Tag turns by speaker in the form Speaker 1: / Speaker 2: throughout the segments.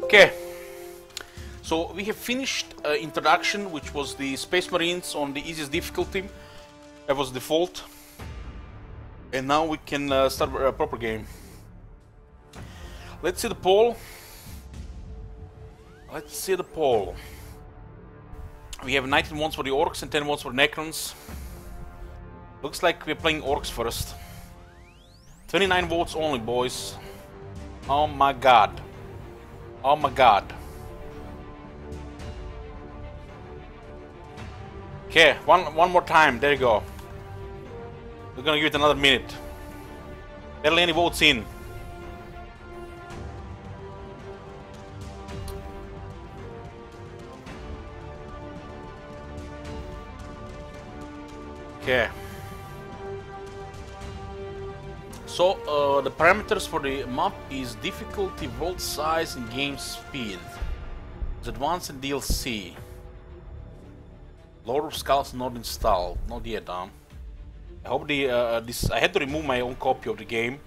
Speaker 1: Okay, so we have finished introduction, which was the Space Marines on the easiest difficulty. That was default. And now we can start a proper game. Let's see the poll. Let's see the poll. We have 19 votes for the Orks and 10 votes for Necrons. Looks like we're playing Orks first. 29 votes only, boys. Oh my god. Oh my god. Okay, one more time. There you go. We're gonna give it another minute. Barely any votes in. Okay. So the parameters for the map is difficulty, world size, and game speed. It's advanced and DLC. Lord of Skulls not installed, not yet. I hope the I had to remove my own copy of the game.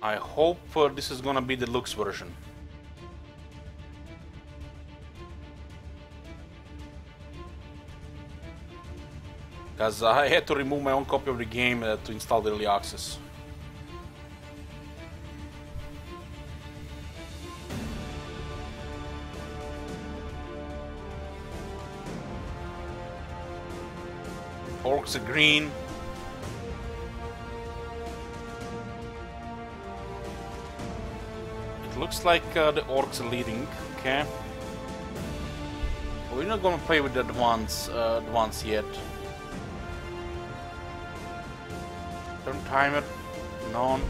Speaker 1: I hope this is gonna be the deluxe version. Because I had to remove my own copy of the game to install the early access. Orks are green. It looks like the Orks are leading. Okay. We're not gonna play with the advance yet. Turn timer, none.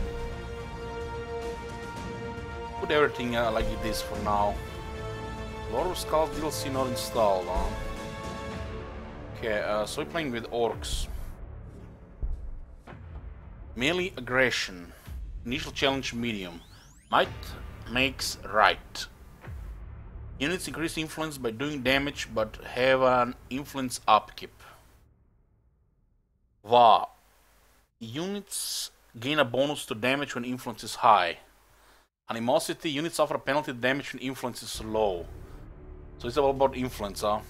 Speaker 1: Put everything like it is for now. Lord of Skulls DLC not installed. Okay, so we're playing with Orks. Melee aggression. Initial challenge medium. Might makes right. Units increase influence by doing damage but have an influence upkeep. Wow. Units gain a bonus to damage when influence is high. Animosity, units suffer a penalty to damage when influence is low. So it's all about influence, huh?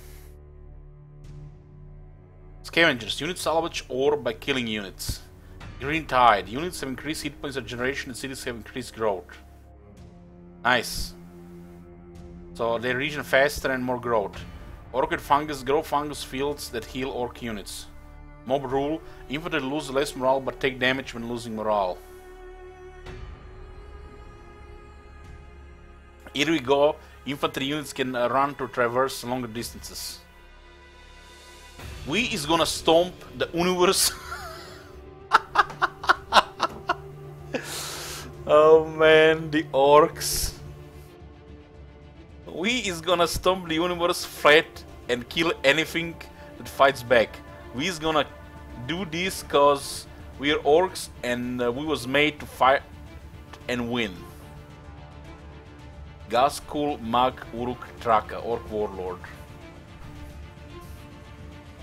Speaker 1: Scavengers, units salvage ore by killing units. Green Tide, units have increased hit points regeneration and cities have increased growth. Nice. So they regen faster and more growth. Orchid Fungus, grow fungus fields that heal orc units. Mob rule, infantry lose less morale but take damage when losing morale. Here we go, infantry units can run to traverse longer distances. We is gonna stomp the universe. Oh man, the Orks. We is gonna stomp the universe flat and kill anything that fights back. We is gonna do this cause we are Orks and we was made to fight and win. Gaskul Mag Uruk Traka, Orc Warlord.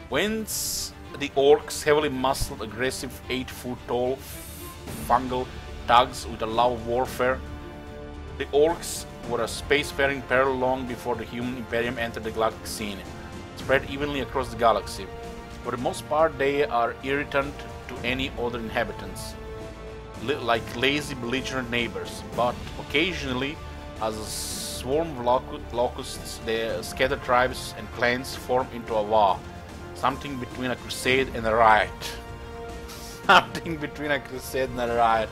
Speaker 1: Whence the Orks, heavily muscled, aggressive, 8-foot tall fungal thugs with a love of warfare. The Orks were a spacefaring pair long before the human imperium entered the galactic scene, spread evenly across the galaxy. For the most part, they are irritant to any other inhabitants, like lazy, belligerent neighbors. But occasionally, as a swarm of locusts, the scattered tribes and clans form into a war, something between a crusade and a riot. Something between a crusade and a riot.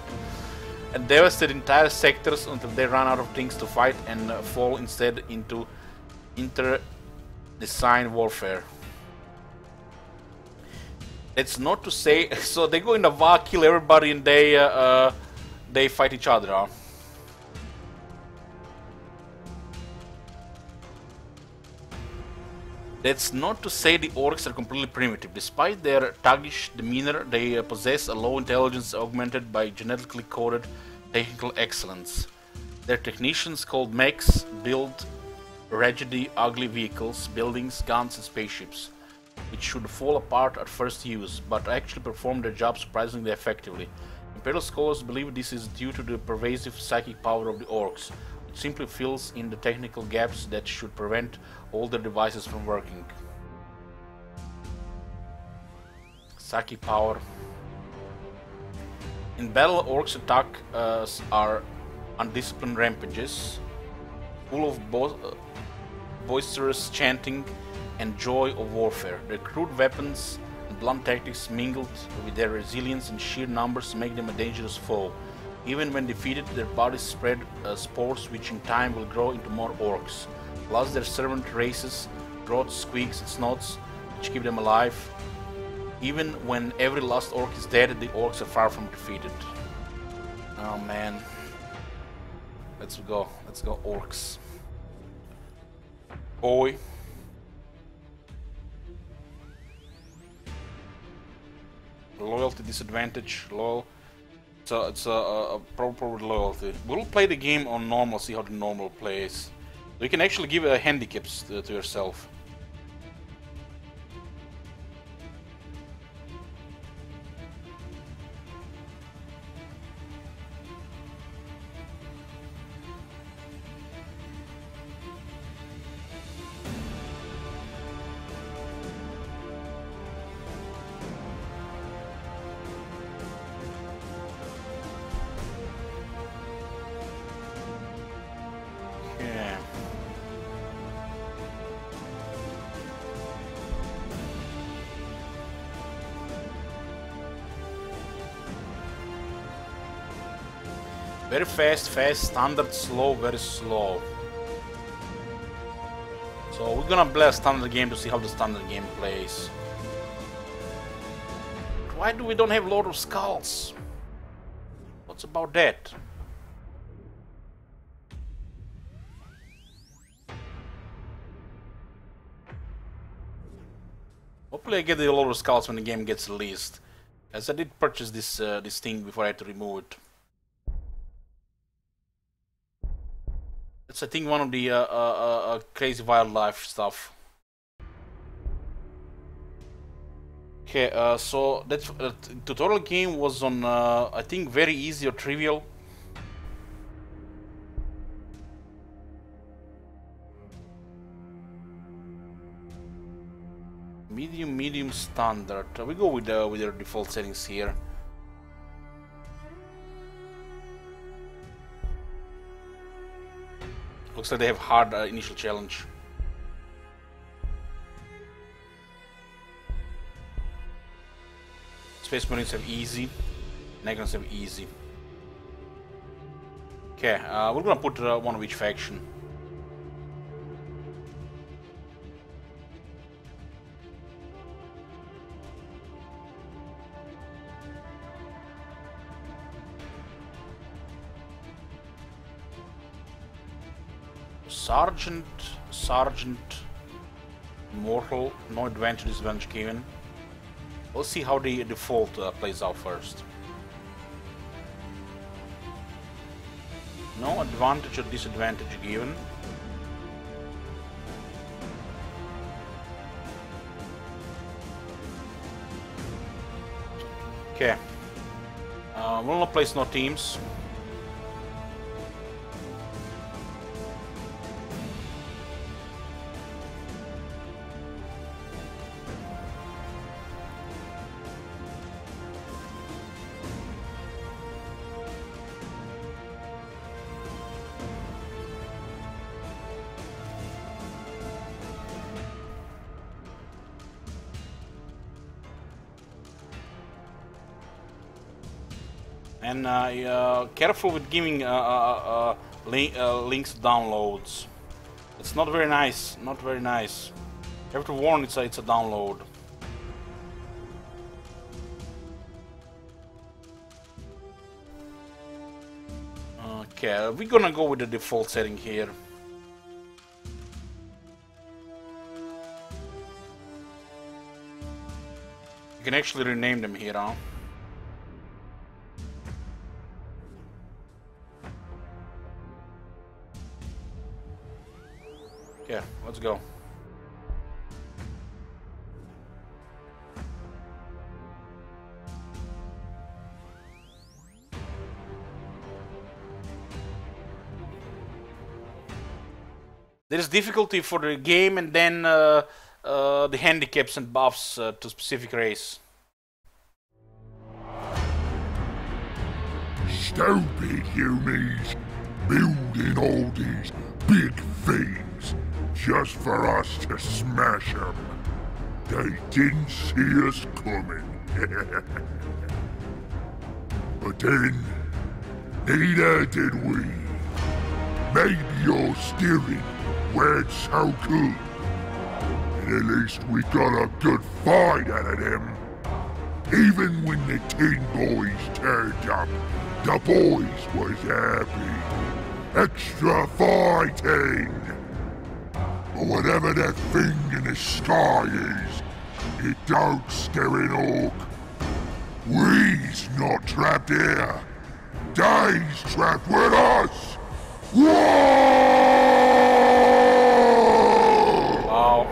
Speaker 1: And devastate entire sectors until they run out of things to fight and fall instead into interdecine warfare. It's not to say, so they go in the war, kill everybody, and they fight each other, huh? That's not to say the Orks are completely primitive. Despite their thuggish demeanor, they possess a low intelligence augmented by genetically coded technical excellence. Their technicians, called mechs, build raggedy, ugly vehicles, buildings, guns, and spaceships. which should fall apart at first use, but actually perform their job surprisingly effectively. Imperial scholars believe this is due to the pervasive psychic power of the Orks, which simply fills in the technical gaps that should prevent all their devices from working. Psychic power. In battle, Orks attack are undisciplined rampages, full of boisterous chanting and joy of warfare. Their crude weapons and blunt tactics mingled with their resilience and sheer numbers make them a dangerous foe. Even when defeated, their bodies spread spores which in time will grow into more Orks. Plus their servant races, grots, squeaks and snots, which keep them alive. Even when every last Ork is dead, the Orks are far from defeated. Oh man. Let's go Orks. Boy. Loyalty disadvantage, lol. So it's a proper loyalty. We'll play the game on normal, see how the normal plays. You can actually give handicaps to yourself. Very fast, standard, slow, very slow. So we're gonna play a standard game to see how the standard game plays. Why do we don't have Lord of Skulls? What's about that? Hopefully I get the Lord of Skulls when the game gets released, as I did purchase this this thing before I had to remove it. It's, I think, one of the crazy wildlife stuff. Okay, so that tutorial game was on, I think, very easy or trivial. Medium, standard. We go with their default settings here. Looks like they have hard initial challenge. Space Marines have easy. Negans have easy. Okay, we're gonna put one of each faction. Sergeant, Mortal, no advantage, disadvantage given. We'll see how the default plays out first. No advantage or disadvantage given. Okay. We'll not place no teams. And careful with giving links to downloads. It's not very nice. Not very nice. You have to warn it's a download. Okay, we're gonna go with the default setting here. You can actually rename them here, huh? Okay, let's go. There is difficulty for the game and then the handicaps and buffs to specific race.
Speaker 2: Stupid humans, building all these big things just for us to smash them. They didn't see us coming. But then, neither did we. Maybe your steering weren't so good. And at least we got a good fight out of them. Even when the Tin Boys turned up, the boys was happy. Extra fighting! But whatever that thing in the sky is, it don't scare an orc. We's not trapped here. They's trapped with us! Whoa!
Speaker 1: Wow.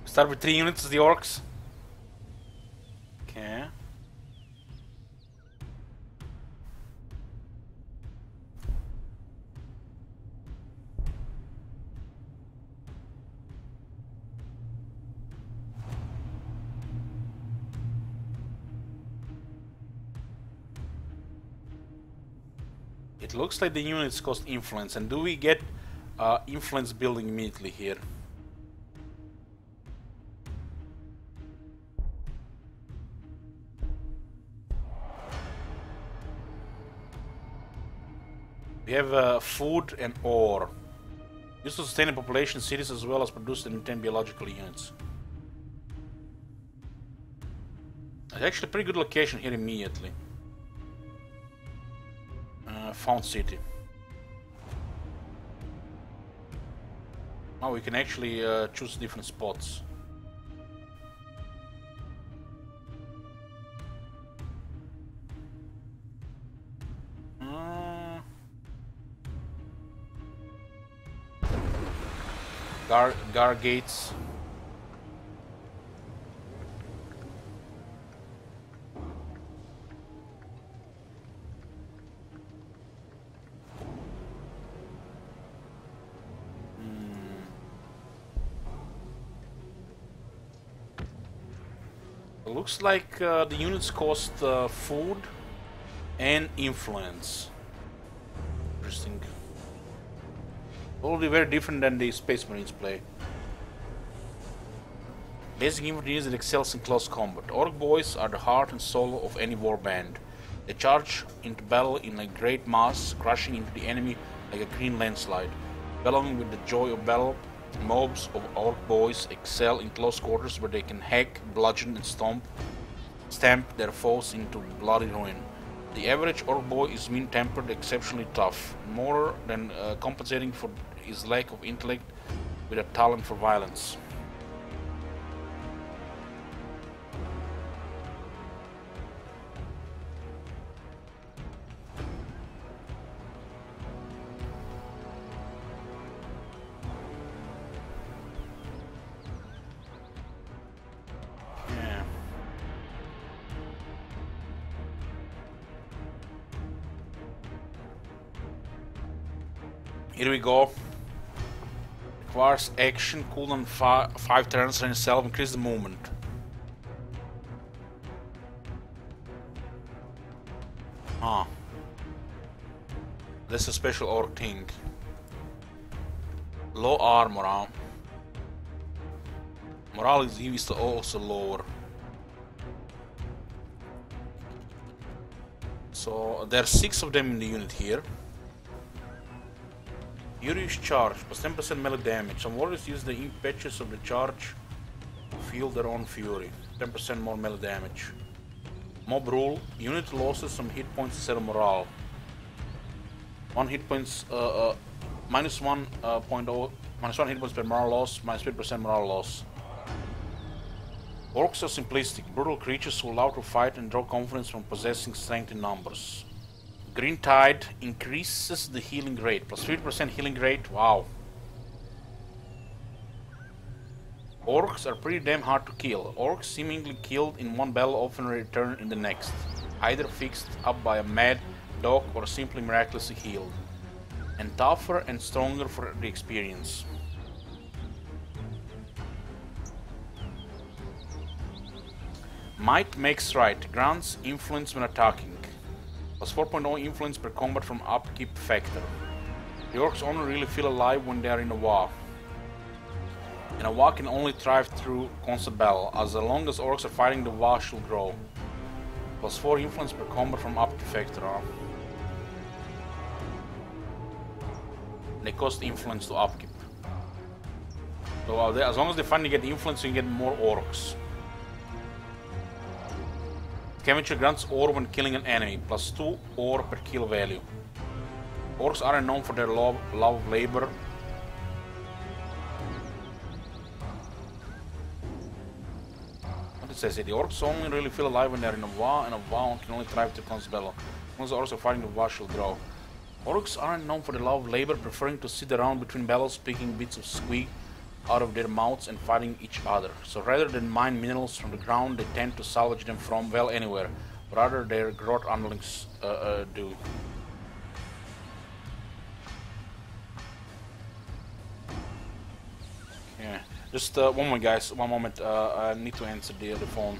Speaker 1: Start with 3 units, the orcs. Okay. It looks like the units cost influence, and do we get influence building immediately here? We have food and ore. Used to sustain a population, cities, as well as produce and maintain biological units. It's actually a pretty good location here immediately. Found city. Now we can actually choose different spots. Gar gates. It looks like the units cost food and influence. Interesting. Totally very different than the Space Marines play. Basic infantry is that excels in close combat. Orc boys are the heart and soul of any warband. They charge into battle in a great mass, crushing into the enemy like a green landslide. Bellowing with the joy of battle, mobs of orc boys excel in close quarters where they can hack, bludgeon and stamp their foes into bloody ruin. The average orc boy is mean-tempered, exceptionally tough, more than compensating for his lack of intellect with a talent for violence. Here we go. Requires action, cooldown 5 turns and itself, increase the movement. Ah. That's a special orc thing. Low armor, huh? Morale is also lower. So there are 6 of them in the unit here. Furious charge, plus 10% melee damage. Some warriors use the impetus of the charge to feel their own fury. 10% more melee damage. Mob rule, unit losses some hit points instead of morale. 1 hit points, minus 1 hit points per morale loss, minus 50% morale loss. Orcs are simplistic, brutal creatures who allow to fight and draw confidence from possessing strength in numbers. Green Tide increases the healing rate, plus 50% healing rate, wow. Orks are pretty damn hard to kill. Orks seemingly killed in one battle often return in the next, either fixed up by a mad dog or simply miraculously healed, and tougher and stronger for the experience. Might makes right, grants influence when attacking, plus 4.0 influence per combat from upkeep factor. The Orks only really feel alive when they are in a war. And a war can only thrive through constant battle, as long as Orks are fighting the war should grow. Plus 4 influence per combat from upkeep factor. They cost influence to upkeep. So as long as they finally get influence, you can get more Orks. Scavenger grants ore when killing an enemy, plus 2 ore per kill value. Orks aren't known for their love of labor. What it says here, the Orks only really feel alive when they're in a war, and a war can only thrive through constant battle. Once the Orks are fighting, the war shall grow. Orks aren't known for their love of labor, preferring to sit around between battles, picking bits of squeak out of their mouths and fighting each other. So rather than mine minerals from the ground, they tend to salvage them from, well, anywhere. Rather their growth underlings do. Yeah, just one moment, guys. One moment. I need to answer the phone.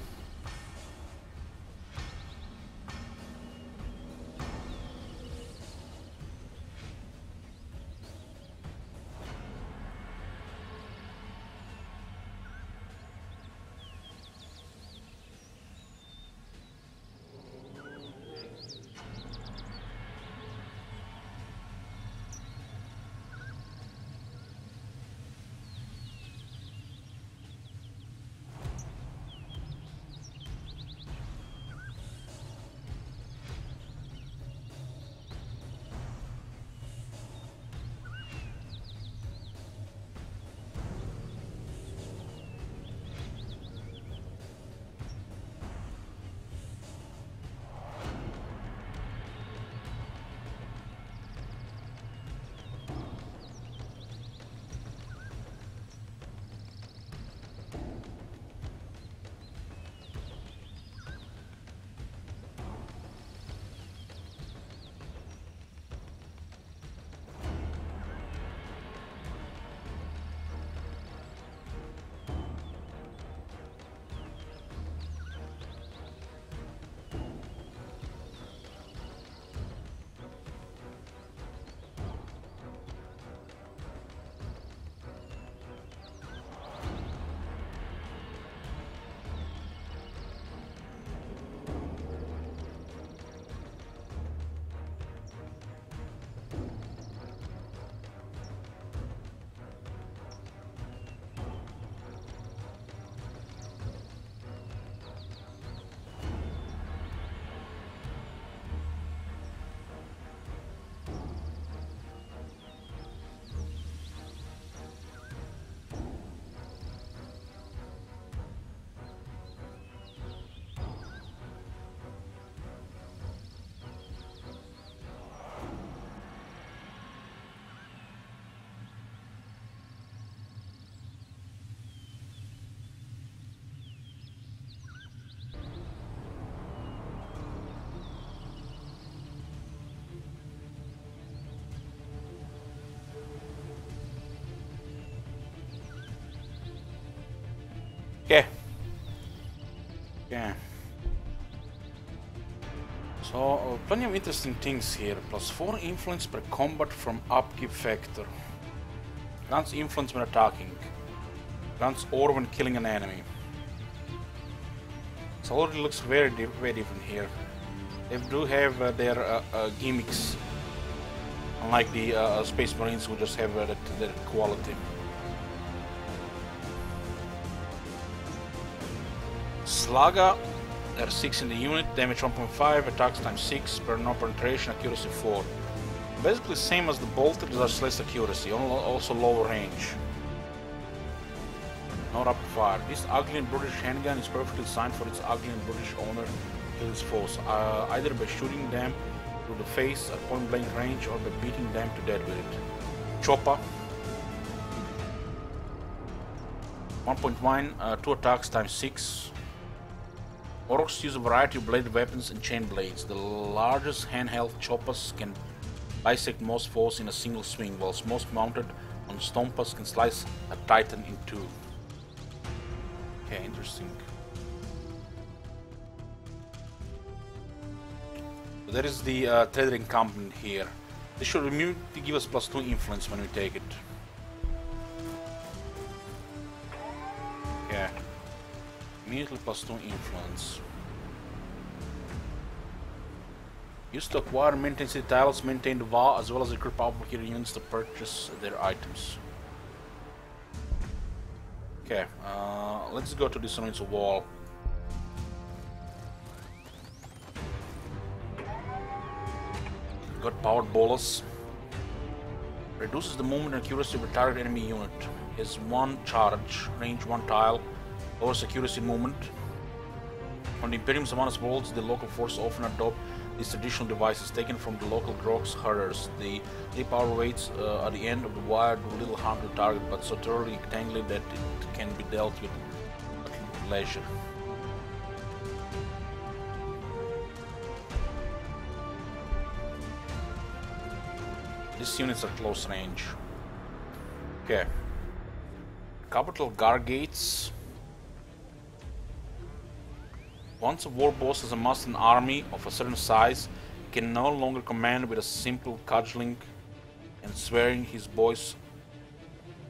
Speaker 1: Okay. Yeah. So, plenty of interesting things here. Plus 4 influence per combat from upkeep factor. Grants influence when attacking. Grants ore when killing an enemy. So already looks very different here. They do have their gimmicks. Unlike the Space Marines who just have that quality. Slaga, there are 6 in the unit, damage 1.5, attacks times 6, per no penetration, accuracy 4. Basically same as the bolter, just less accuracy, also lower range. No rapid fire. This ugly and brutish handgun is perfectly designed for its ugly and brutish owner to kill his foes, either by shooting them through the face at point blank range or by beating them to death with it. Chopper. 1.1, 2 attacks times 6. Orks use a variety of bladed weapons and chain blades. The largest handheld choppers can bisect most foes in a single swing, whilst most mounted on stompers can slice a titan in two. Okay, interesting. So there is the trader encampment here. This should immediately give us +2 influence when we take it. Yeah. Immediately +2 influence. Used to acquire and maintain city tiles, maintain the VA, as well as recruit powerful hero units to purchase their items. Okay, let's go to this ruins wall. Got powered bolus. Reduces the movement and accuracy of a target enemy unit. Has 1 charge, range 1 tile, lowers accuracy movement. On the Imperium Savanas worlds, the local forces often adopt these traditional devices taken from the local Orks herders. The power weights at the end of the wire do little harm to the target, but so thoroughly tangly that it can be dealt with at leisure. These units are close range. Okay. Capital guard gates. Once a war boss has amassed an army of a certain size, he can no longer command with a simple cudgeling and swearing his boys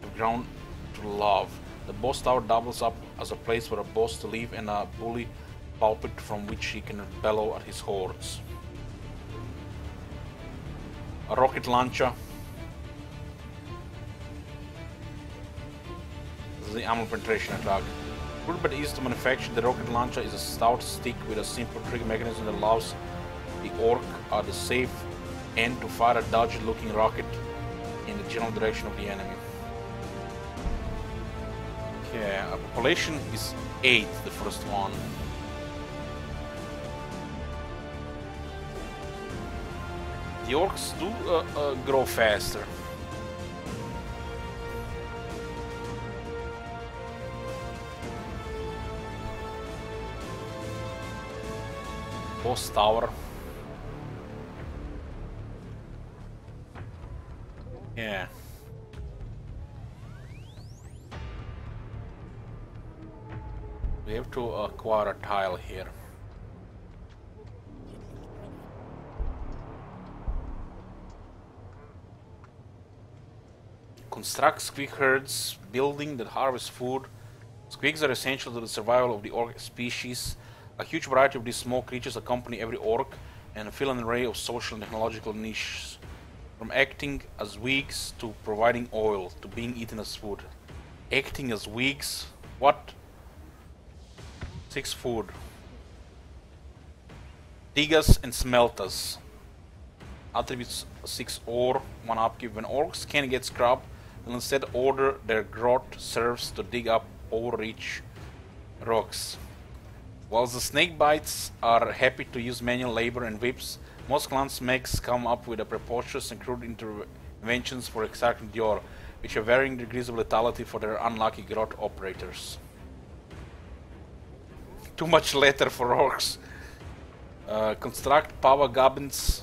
Speaker 1: to ground to love. The boss tower doubles up as a place for a boss to live and a bully pulpit from which he can bellow at his hordes. A rocket launcher. This is the ammo penetration attack. Good but easy to manufacture, the rocket launcher is a stout stick with a simple trigger mechanism that allows the Ork at the safe end to fire a dodgy looking rocket in the general direction of the enemy. Okay, our population is 8, the first one. The Orks do grow faster. Boss tower. Yeah. We have to acquire a tile here. Construct squig herds, building that harvest food. Squigs are essential to the survival of the Ork species. A huge variety of these small creatures accompany every Ork and fill an array of social and technological niches, from acting as wigs to providing oil to being eaten as food. Acting as wigs? What? 6 food. Digas and smelters. Attributes 6 ore, 1 upkeep. When Orks can't get scrub, they'll instead order their grot serfs to dig up overreach rocks. Whilst the snakebites are happy to use manual labor and whips, most clans mechs come up with a preposterous and crude interventions for extracting the ore, which have varying degrees of lethality for their unlucky grot operators. Too much letter for Orks. Construct power gubbins.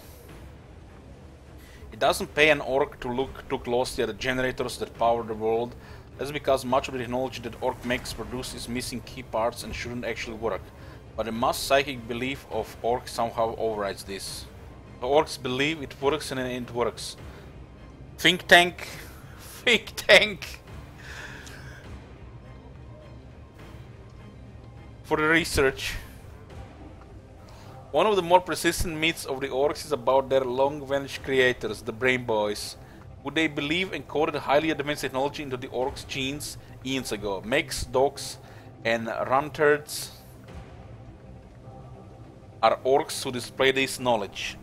Speaker 1: It doesn't pay an Ork to look too closely at the generators that power the world. That's because much of the technology that Ork mechs produce is missing key parts and shouldn't actually work. But the mass psychic belief of Orks somehow overrides this. The Orks believe it works and it works. Think tank. Think tank. For the research. One of the more persistent myths of the Orks is about their long-vanished creators, the Brain Boys. Would they believe and coded highly advanced technology into the Orks' genes eons ago? Mechs, dogs, and runtards are Orks who display this knowledge.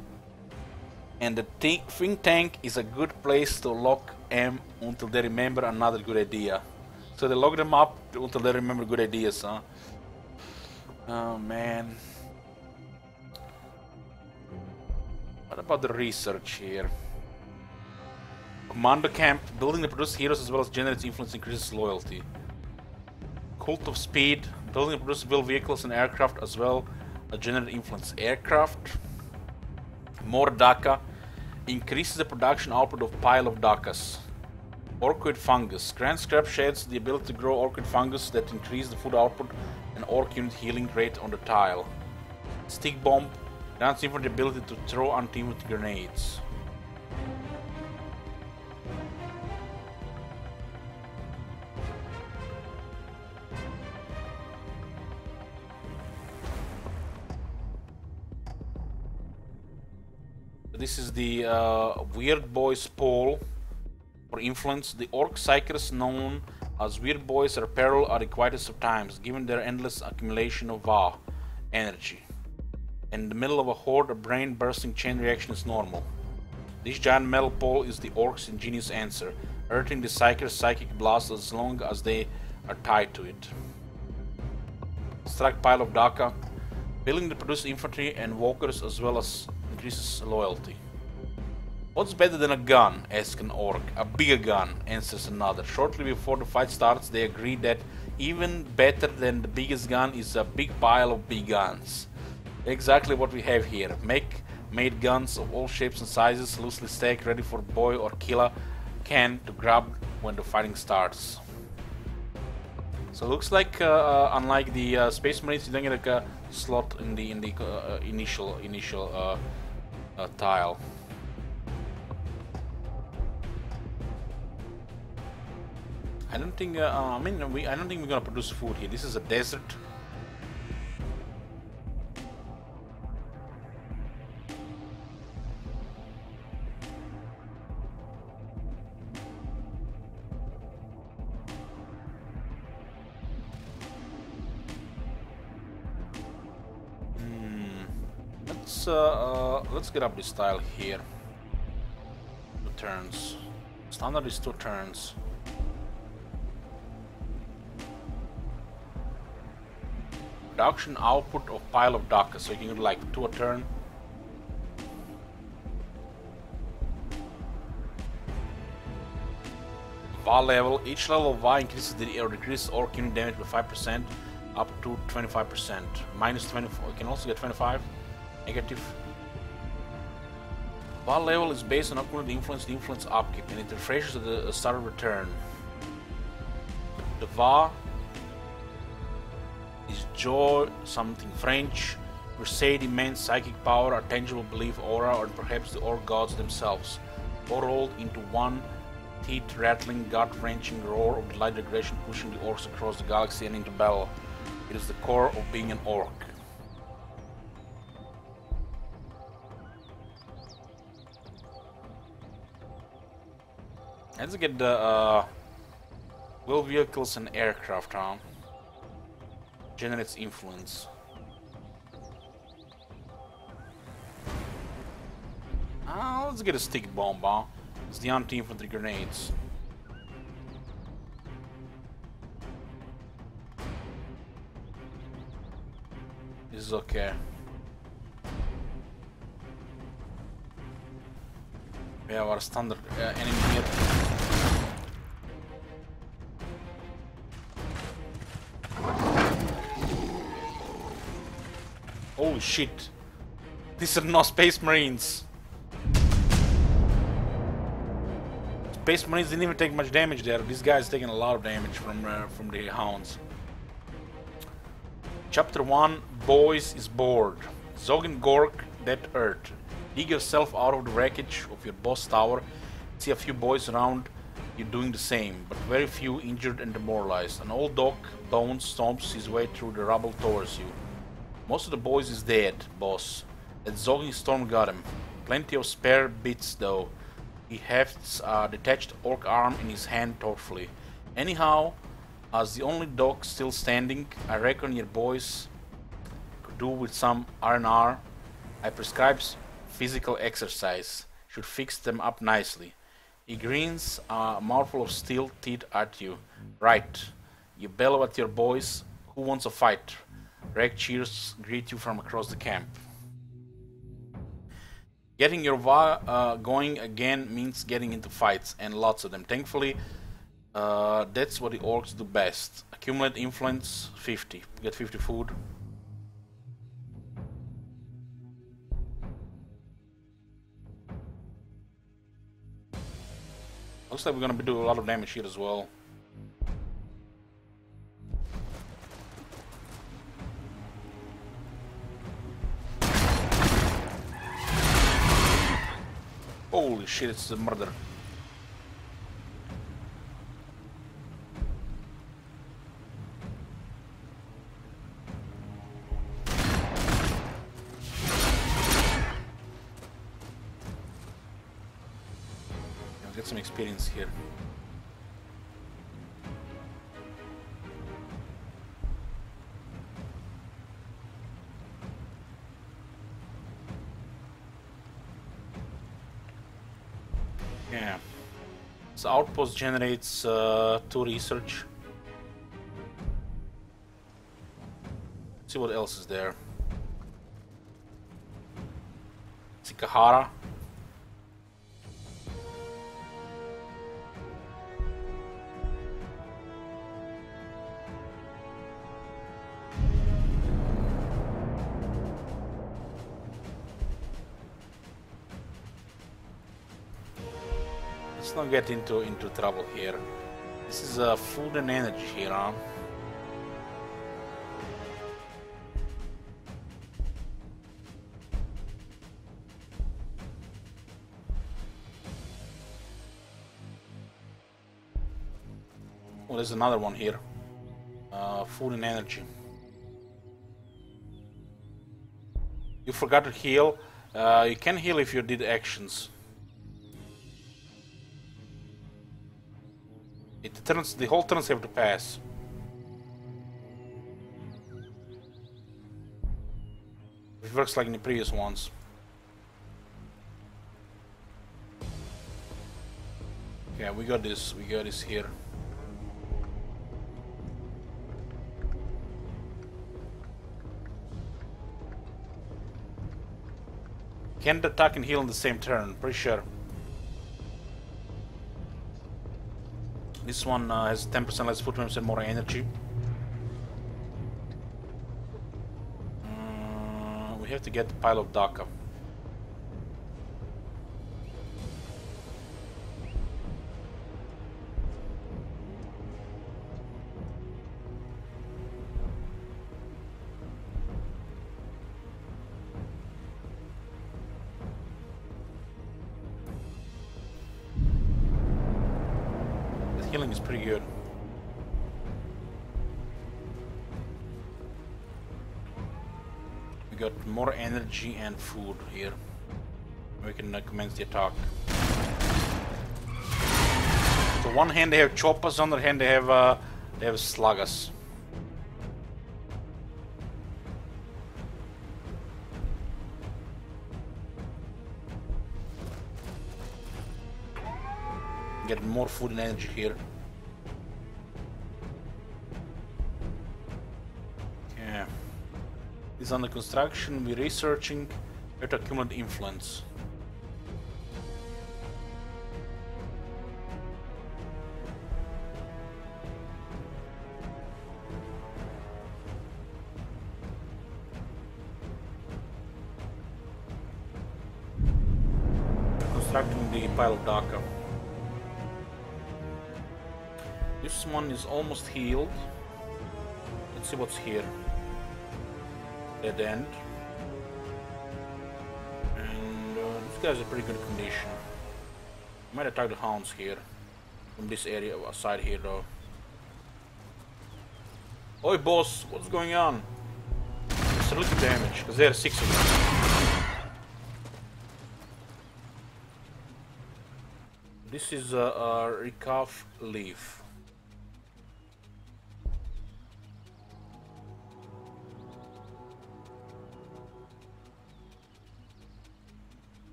Speaker 1: And the think tank is a good place to lock them until they remember another good idea. So they lock them up until they remember good ideas, huh? Oh man. What about the research here? Commando camp, building that produces heroes as well as generates influence increases loyalty. Cult of Speed. Building and produce build vehicles and aircraft as well as generate influence aircraft. More DACA. Increases the production output of pile of DACAs. Orchid fungus. Grant scrap sheds the ability to grow orchid fungus that increase the food output and orc unit healing rate on the tile. Stick bomb. Grants infantry the ability to throw anti-infantry grenades. This is the Weird Boys poll for influence. The orc psychers known as Weird Boys are peril at the quietest of times, given their endless accumulation of Va energy. In the middle of a horde, a brain-bursting chain reaction is normal. This giant metal pole is the orc's ingenious answer, hurting the psycher's psychic blast as long as they are tied to it. Strike pile of DACA. Building to produce infantry and walkers as well as increases loyalty. What's better than a gun? Asks an orc. A bigger gun, answers another. Shortly before the fight starts, they agree that even better than the biggest gun is a big pile of big guns. Exactly what we have here. Made guns of all shapes and sizes, loosely stacked, ready for boy or killer can to grab when the fighting starts. So looks like unlike the Space Marines, you don't get like a slot in the initial tile. I don't think. I don't think we're gonna produce food here. This is a desert. Let's get up this tile here. 2 turns. Standard is 2 turns. Production output of pile of DACA, so you can do like 2 a turn. Va level. Each level of Va increases the or decreases orc unit damage by 5% up to 25%. Minus 24. You can also get 25. Negative. Va level is based on upward influence, the influence upkeep, and it refreshes at the start of return. The Va is joy, something French, crusade, immense psychic power, a tangible belief, aura, or perhaps the orc gods themselves, all rolled into one teeth-rattling, gut-wrenching roar of delighted aggression, pushing the orcs across the galaxy and into battle. It is the core of being an orc. Let's get the wheel vehicles and aircraft on. Generates influence. Let's get a stick bomb, huh? It's the anti-infantry grenades. This is okay. We have our standard enemy here. Holy shit. These are not Space Marines. Space Marines didn't even take much damage there. This guy's taking a lot of damage from the hounds. Chapter 1, Boys is bored. Zogin Gork, Dead Earth. Dig yourself out of the wreckage of your boss tower. See a few boys around you doing the same, but very few injured and demoralized. An old dog, Bones, stomps his way through the rubble towards you. Most of the boys is dead, boss. That Zogin storm got him. Plenty of spare bits though. He hefts a detached orc arm in his hand thoughtfully. Anyhow, as the only dog still standing, I reckon your boys could do with some R&R. I prescribes physical exercise. Should fix them up nicely. He grins, a mouthful of steel teeth at you. Right. You bellow at your boys. Who wants a fight? Reg cheers greet you from across the camp. Getting your Va going again means getting into fights, and lots of them. Thankfully, That's what the orcs do best. Accumulate influence 50. Get 50 food. Looks like we're gonna be doing a lot of damage here as well. Holy shit, it's a murder. Get some experience here. Yeah. So outpost generates 2 research. Let's see what else is there. Sikahara. Let's not get into trouble here. This is food and energy here, huh? Oh, there's another one here. Food and energy. You forgot to heal. You can heal if you did actions. The whole turns have to pass. It works like in the previous ones. Yeah, we got this here. Can't attack and heal in the same turn, pretty sure. This one has 10% less footprints and more energy. We have to get the pile of Daka. Healing is pretty good. We got more energy and food here. We can commence the attack. So one hand they have choppers, on the other hand they have sluggers. Get more food and energy here. Yeah. It's under construction, we're researching where to accumulate influence. Constructing the pile of Daka. This one is almost healed. Let's see what's here. Dead end. And this guy's in pretty good condition. Might attack the hounds here. From this area, aside here though. Oi boss, what's going on? It's a little damage, because there are 6 of them. This is a recalf leaf.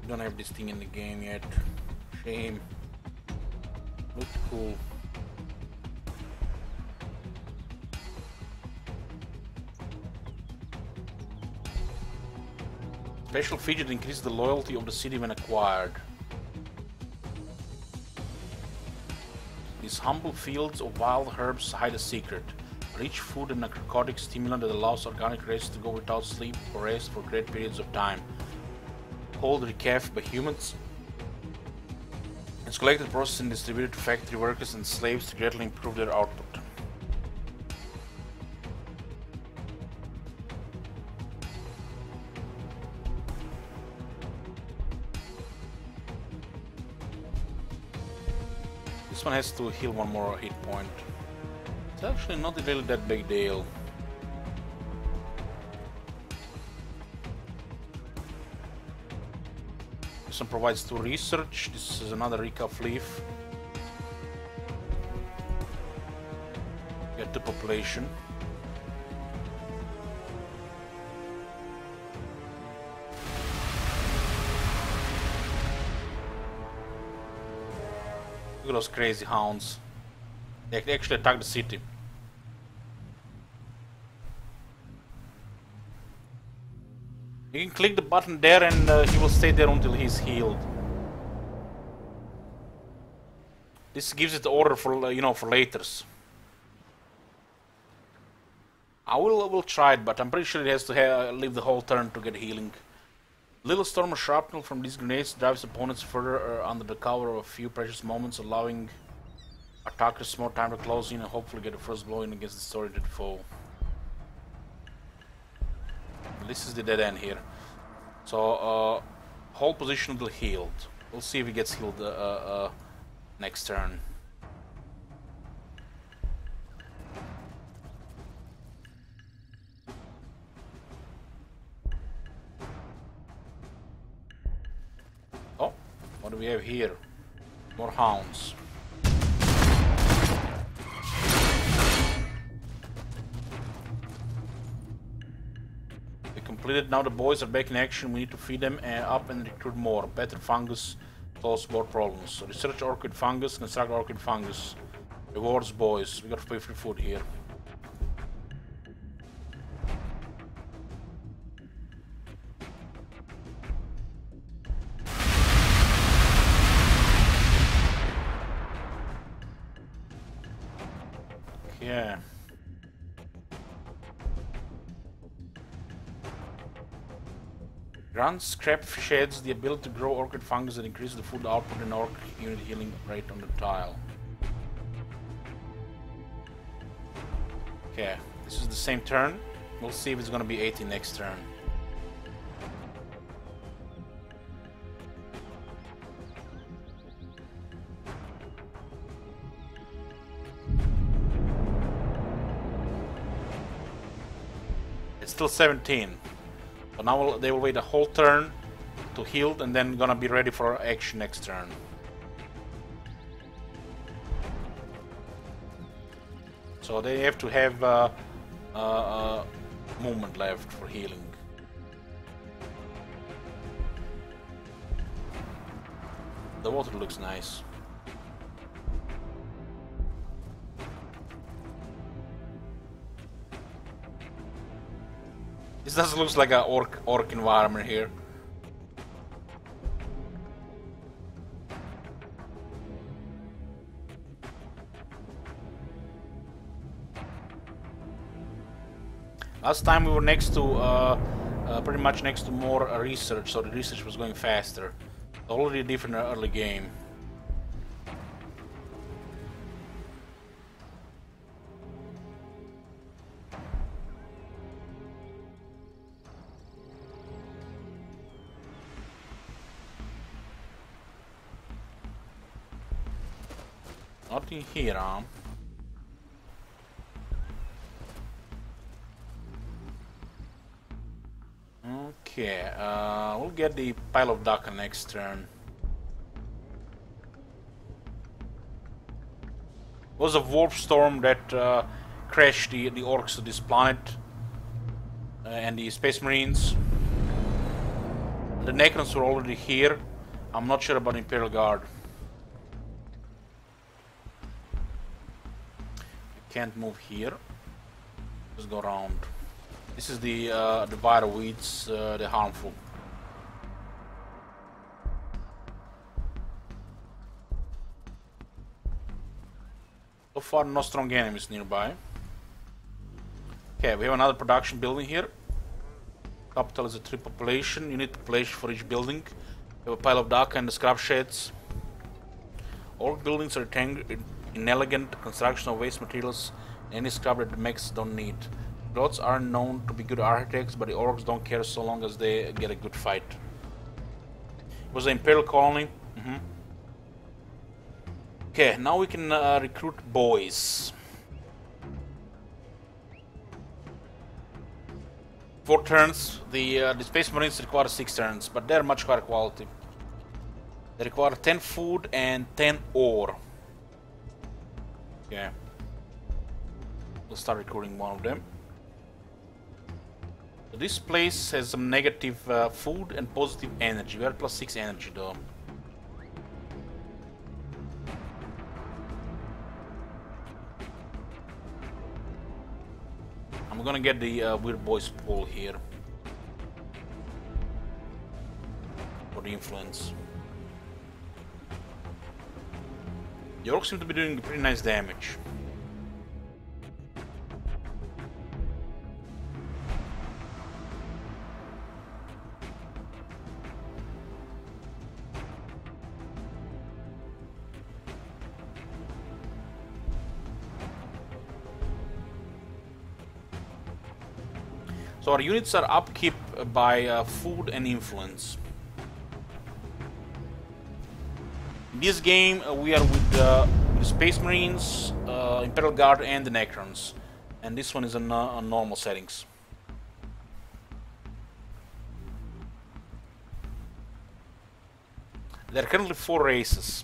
Speaker 1: Don't have this thing in the game yet. Shame. Looks cool. Special feature that increases the loyalty of the city when acquired. These humble fields of wild herbs hide a secret. Rich food and narcotic stimulant that allows organic races to go without sleep or rest for great periods of time. Hold recaf by humans. It's collected, processed and distributed to factory workers and slaves to greatly improve their output. This one has to heal one more hit point. It's actually not really that big deal. This one provides 2 research. This is another recap leaf. Get the population. Look at those crazy hounds. They actually attack the city. You can click the button there and he will stay there until he's healed. This gives it order for, you know, for laters. I will try it, but I'm pretty sure it has to live the whole turn to get healing. Little storm of shrapnel from these grenades drives opponents further under the cover of a few precious moments, allowing attackers more time to close in and hopefully get the first blow in against the disoriented foe. This is the dead end here. So, hold position until healed. We'll see if he gets healed next turn. Oh, what do we have here? More hounds. Completed. Now the boys are back in action. We need to feed them up and recruit more. Better fungus solves more problems. So research orchid fungus, construct orchid fungus. Rewards boys. We got to pay for food here. Yeah. Grant scrap sheds the ability to grow orchid fungus that increases the food output and orc unit healing rate on the tile. Okay, this is the same turn. We'll see if it's gonna be 80 next turn. It's still 17. So now they will wait a whole turn to heal and then gonna be ready for action next turn. So they have to have movement left for healing. The water looks nice. This does look like a orc environment here. Last time we were next to, pretty much next to more research, so the research was going faster. Already a different early game. Nothing here, huh? Okay, we'll get the pile of duck next turn. It was a warp storm that crashed the orcs to this planet and the space marines. The Necrons were already here. I'm not sure about Imperial Guard. Can't move here. Just go around. This is the viral weeds, they're harmful. So far, no strong enemies nearby. Okay, we have another production building here. Capital is a 3 population. Unit population for each building. We have a pile of dock and the scrap sheds. Ork buildings are inelegant construction of waste materials. Any scrap that the mechs don't need. Gods are known to be good architects, but the Orks don't care so long as they get a good fight. It was an imperial colony. Okay, now we can recruit boys. 4 turns. The Space Marines require 6 turns, but they're much higher quality. They require 10 food and 10 ore. Okay. We'll start recruiting one of them. So this place has some negative food and positive energy. We are +6 energy though. I'm gonna get the Weird Boys pool here. For the influence. The Orks seem to be doing pretty nice damage. So our units are upkeep by food and influence. In this game we are with the Space Marines, Imperial Guard and the Necrons. And this one is on normal settings. There are currently 4 races.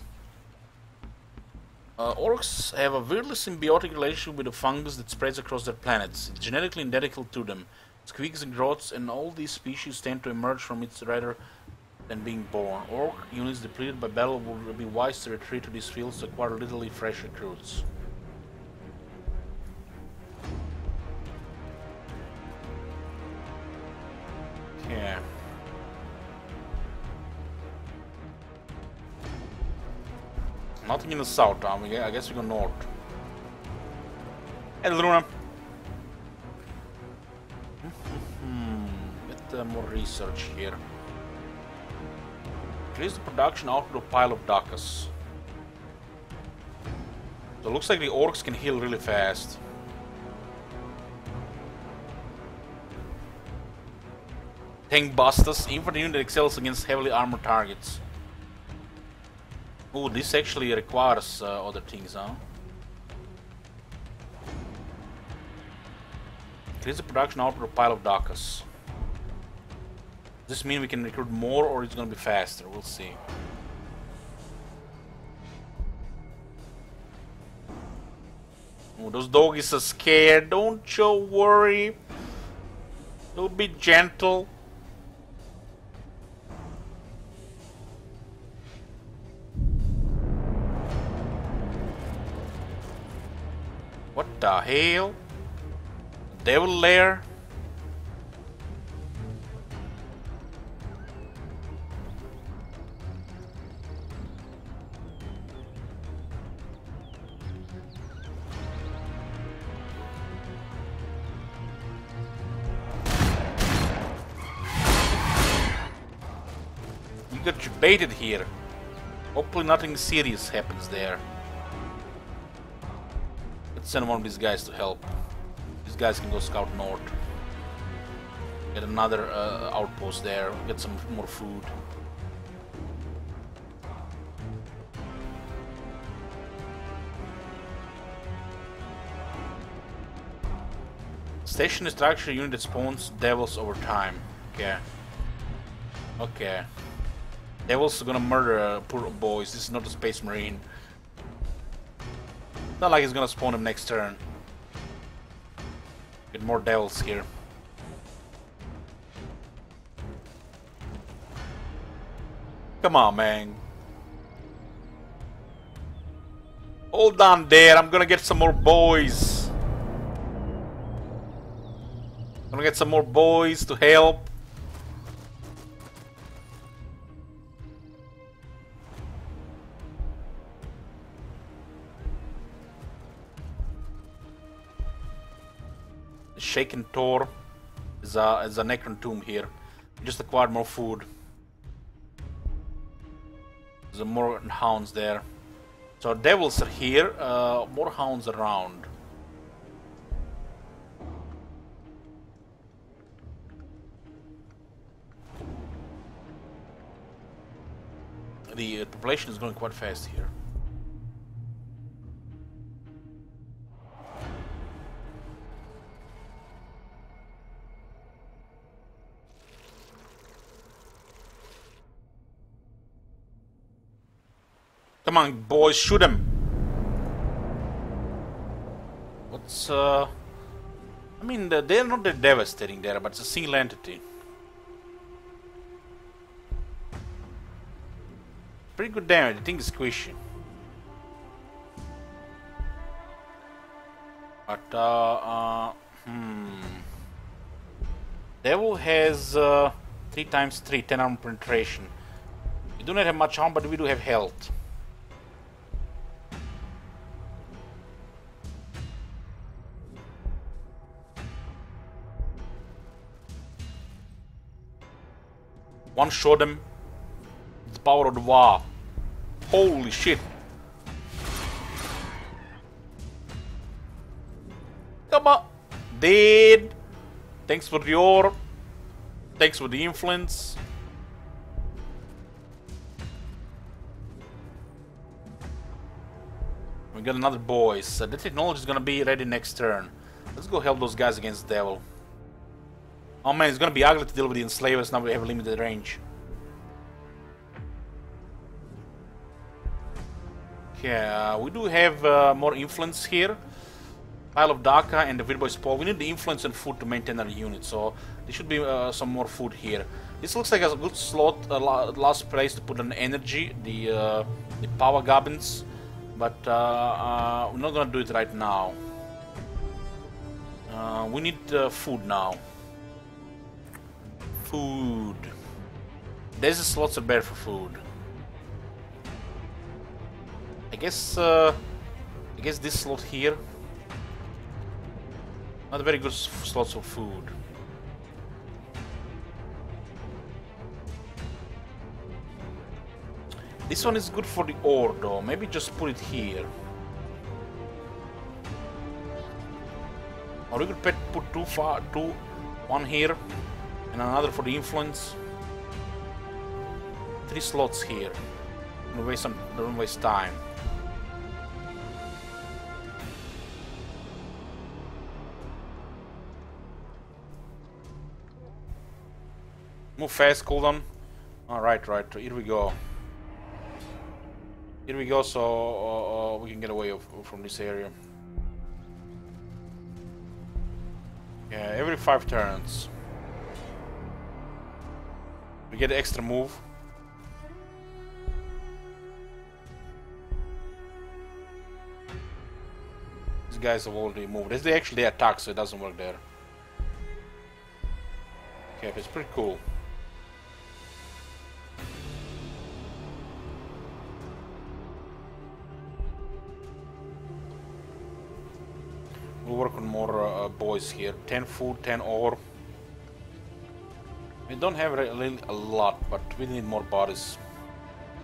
Speaker 1: Orks have a weirdly symbiotic relationship with the fungus that spreads across their planets. It's genetically identical to them. Squeaks and growths and all these species tend to emerge from it rather than being born. Ork units depleted by battle would be wise to retreat to these fields to acquire literally fresh recruits. Yeah. Nothing in the south, I guess we go north. Hey Luna! More research here. Increase the production output of pile of Dacus. So it looks like the Orks can heal really fast. Tank Busters, infantry unit that excels against heavily armored targets. Oh, this actually requires other things, huh? Increase the production output of pile of Dacus. Does this mean we can recruit more or it's gonna be faster? We'll see. Oh, those doggies are scared. Don't you worry. They'll be gentle. What the hell? Devil Lair? You got baited here. Hopefully nothing serious happens there. Let's send one of these guys to help. These guys can go scout north. Get another outpost there. Get some more food. Station is structure unit that spawns devils over time. Okay. Okay. Devils are gonna murder poor boys. This is not a Space Marine. It's not like he's gonna spawn him next turn. Get more devils here. Come on, man. Hold on there. I'm gonna get some more boys. I'm gonna get some more boys to help. Shaken Tor is a Necron tomb here. We just acquired more food. There's more hounds there. So devils are here, more hounds around. The population is growing quite fast here. Come on, boys, shoot him! What's, I mean, they're not that devastating there, but it's a single entity. Pretty good damage, I think it's squishy. But, Devil has 3 times 3, 10 armor penetration. We do not have much armor, but we do have health. One shot him. The power of the Wa. Holy shit. Come on. Dead. Thanks for your. Thanks for the influence. We got another boys. The technology is gonna be ready next turn. Let's go help those guys against the devil. Oh man, it's gonna be ugly to deal with the enslavers now we have a limited range. Okay, we do have more influence here. Pile of Daka and the Vidboy's Paw. We need the influence and food to maintain our unit, so there should be some more food here. This looks like a good slot, last place to put an energy, the power goblins, but we're not gonna do it right now. We need food now. Food. Desert slots are better for food. I guess this slot here. Not very good slots for food. This one is good for the ore though. Maybe just put it here. Or we could put one here and another for the influence. 3 slots here. Don't waste time. Move fast, cooldown. Alright, right. Here we go. Here we go, so we can get away from this area. Yeah, every 5 turns. We get an extra move. These guys have already moved. They actually attack, so it doesn't work there. Okay, but it's pretty cool. We'll work on more boys here. 10 food, 10 ore. We don't have really a lot, but we need more bodies.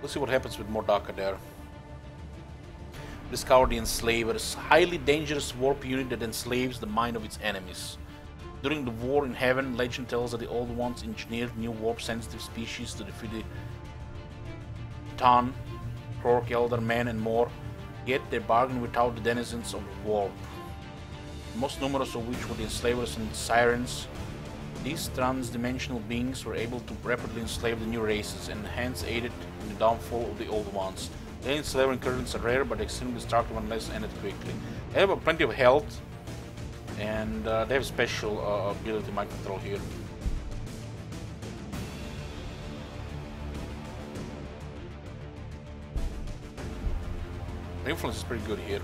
Speaker 1: Let's see what happens with more Daka there. Discover the Enslavers. Highly dangerous warp unit that enslaves the mind of its enemies. During the war in heaven, legend tells that the Old Ones engineered new warp-sensitive species to defeat the Tan, Ork, Elder Men, and more. Yet they bargained without the denizens of the warp. Most numerous of which were the Enslavers and Sirens. These trans-dimensional beings were able to rapidly enslave the new races and hence aided in the downfall of the old ones. The enslaver incursions are rare but extremely destructive unless ended quickly. They have plenty of health and they have special ability mind control here. The influence is pretty good here.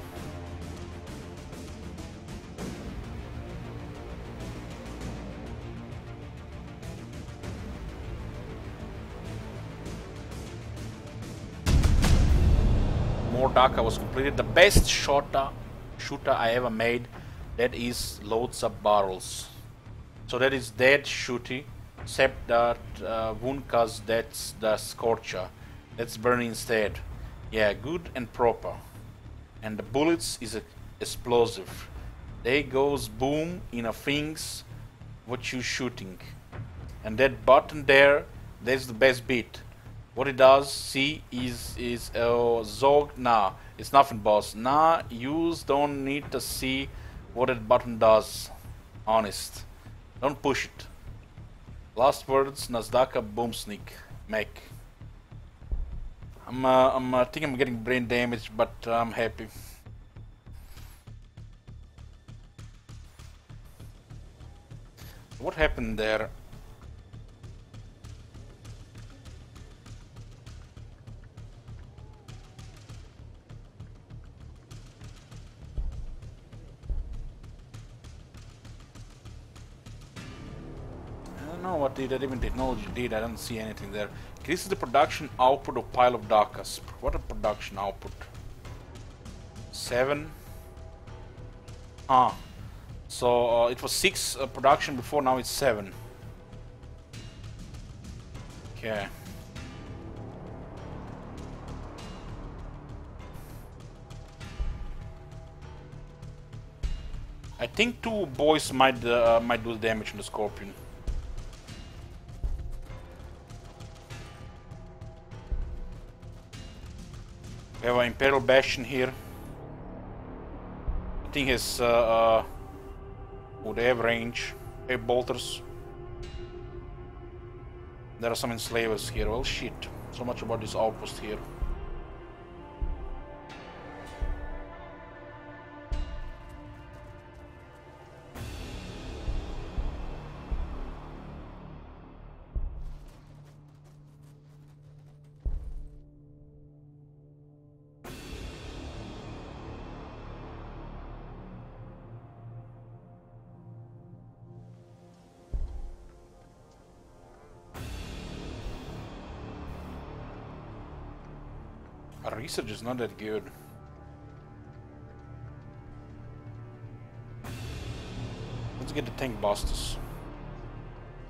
Speaker 1: More Daka was completed. The best shooter I ever made. That is loads up barrels. So that is dead shooty, except that wound cause that's the scorcher. That's burning instead. Yeah, good and proper. And the bullets is explosive. They goes boom in a things what you shooting. And that button there, that's the best bit. What it does, see, is zog. Nah, it's nothing, boss. Nah, you don't need to see what that button does. Honest. Don't push it. Last words, Nasdaka Boomsneak. Mac. I think I'm getting brain damage, but I'm happy. What happened there? I don't know what did that even technology did. I don't see anything there. This is the production output of pile of Dakas. What a production output. 7. Ah. So it was 6 production before, now it's 7. Okay. I think 2 boys might do the damage on the Scorpion. We have an Imperial Bastion here. I think his oh, they have range. They have bolters. There are some enslavers here. Well, shit. So much about this outpost here. Our research is not that good. Let's get the tank busters.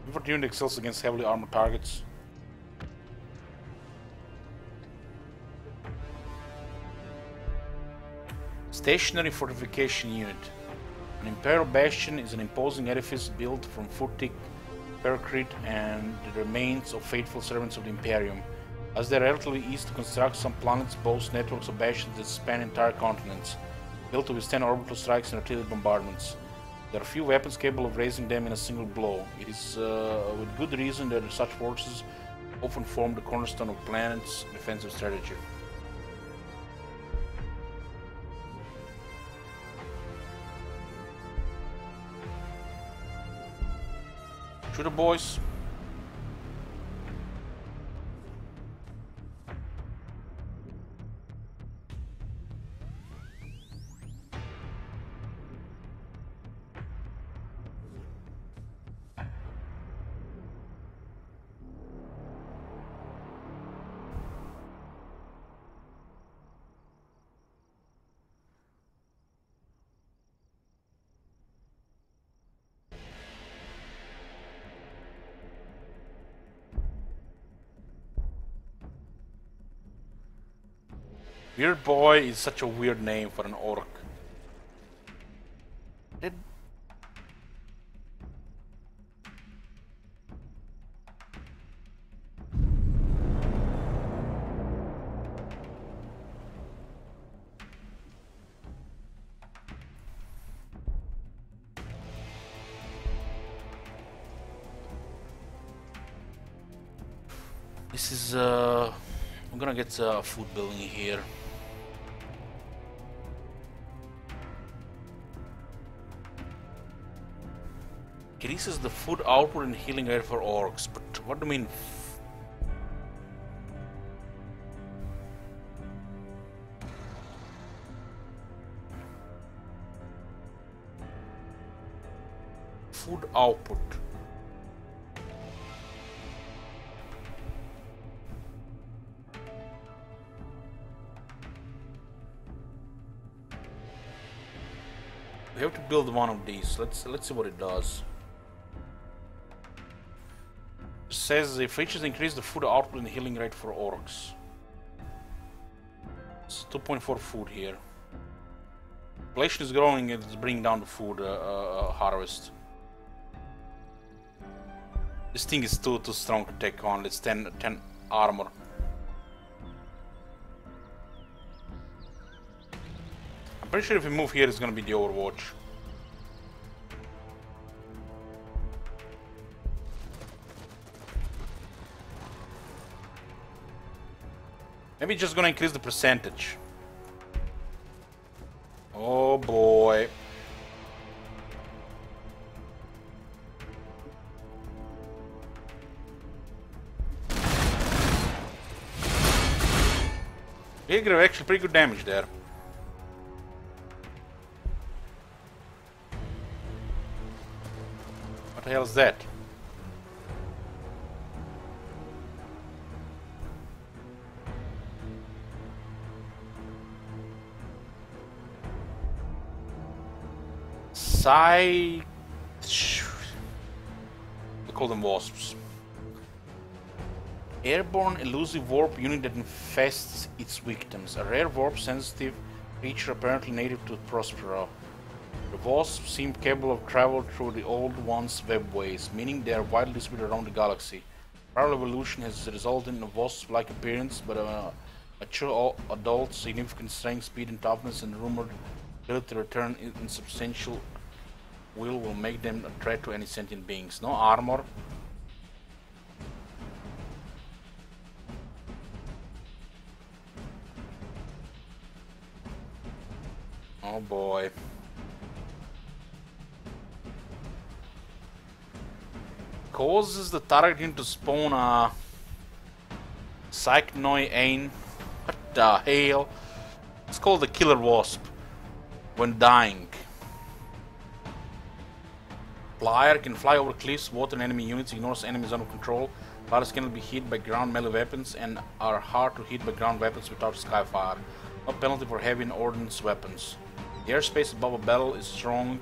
Speaker 1: Opportunity excels against heavily armored targets. Stationary fortification unit. An Imperial Bastion is an imposing edifice built from foot-thick paracrite and the remains of faithful servants of the Imperium. As they are relatively easy to construct, some planets boast networks of bastions that span entire continents, built to withstand orbital strikes and artillery bombardments. There are few weapons capable of raising them in a single blow. It is with good reason that such forces often form the cornerstone of planets' defensive strategy. Shoot the boys. Weird Boy is such a weird name for an orc. This is I'm gonna get a food building here. Increases the food output and healing rate for orcs, but what do you mean? Food output. We have to build one of these. Let's see what it does. It says if reaches increase the food output and healing rate for orcs. It's 2.4 food here. Population is growing, it's bringing down the food harvest. This thing is too strong to take on. It's 10 armor. I'm pretty sure if we move here, it's gonna be the Overwatch. Maybe just gonna increase the percentage. Oh boy. We did actually pretty good damage there. What the hell is that? We call them wasps. Airborne elusive warp unit that infests its victims. A rare warp sensitive creature apparently native to Prospero. The wasps seem capable of travel through the Old One's webways, meaning they are widely distributed around the galaxy. Parallel evolution has resulted in a wasp-like appearance, but mature adults, significant strength, speed, and toughness, and rumored ability to return insubstantial will make them a threat to any sentient beings. No armor. Oh boy. Causes the target unit to spawn a Psychnoi Ain. What the hell? It's called the killer wasp when dying. Flyer can fly over cliffs, water and enemy units, ignores enemies under control. Flyers cannot be hit by ground melee weapons and are hard to hit by ground weapons without skyfire. No penalty for heavy and ordnance weapons. The airspace above a battle is strong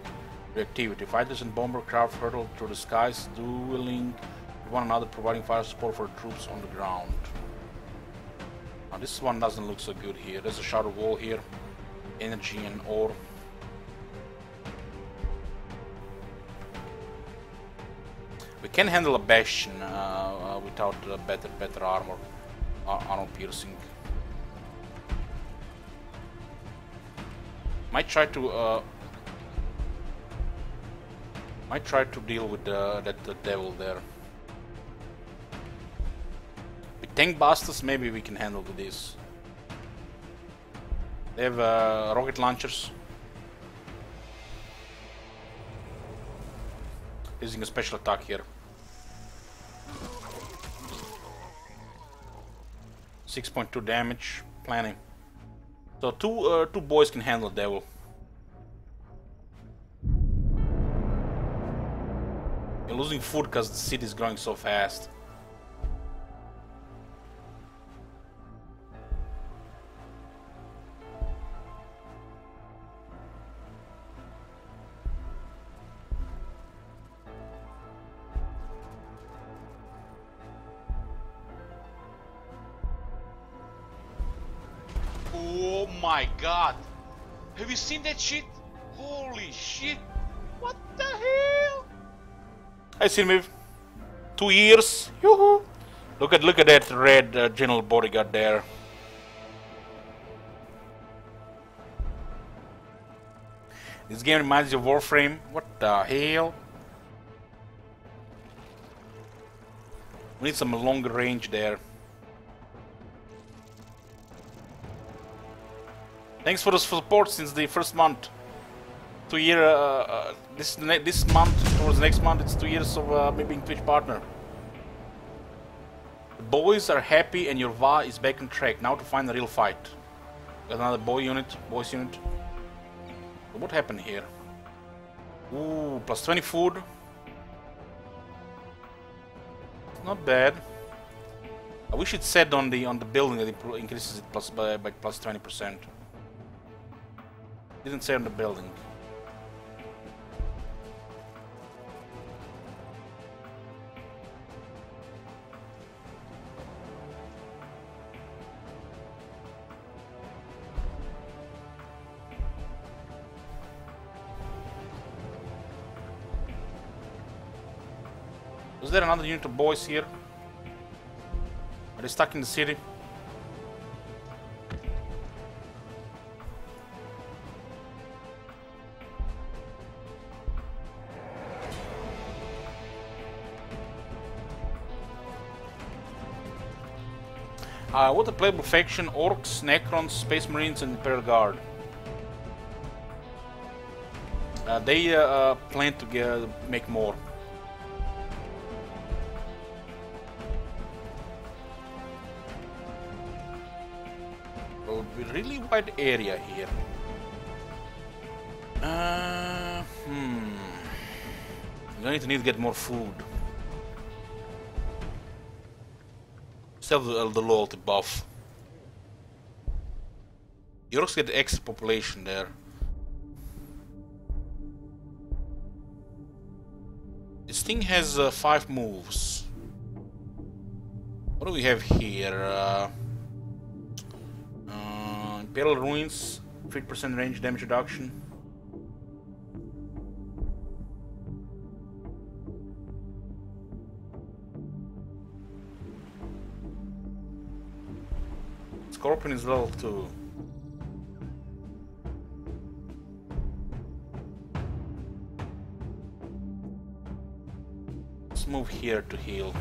Speaker 1: reactivity. Fighters and bomber craft hurtle through the skies, dueling with one another, providing fire support for troops on the ground. Now this one doesn't look so good here. There's a shadow wall here. Energy and ore. We can handle a bastion without better armor, armor piercing. Might try to deal with that devil there. With tank busters, maybe we can handle with this. They have rocket launchers. Using a special attack here. 6.2 damage, plenty. So two boys can handle the devil. You're losing food because the city is growing so fast.
Speaker 3: Oh my god! Have you seen that shit? Holy shit! What the hell?
Speaker 1: I see him. 2 years. Yoo-hoo. Look at that red general bodyguard there. This game reminds you of Warframe. What the hell? We need some longer range there. Thanks for the support since the first month. 2 year, this month, towards next month, it's 2 years of me being Twitch partner. The boys are happy and your VA is back on track. Now to find a real fight. Got another boys unit. What happened here? Ooh, plus 20 food. Not bad. I wish it said on the building that it increases it by plus 20%. Didn't say on the building. Is there another unit of boys here? Are they stuck in the city? What a playable faction: Orks, Necrons, Space Marines, and Imperial Guard. They plan to make more. Will be really wide area here. I'm going to need to get more food. Still the loyalty buff. You also get extra population there. This thing has 5 moves. What do we have here? Imperial Ruins, 50% range damage reduction. Scorpion is level 2. Let's move here to heal.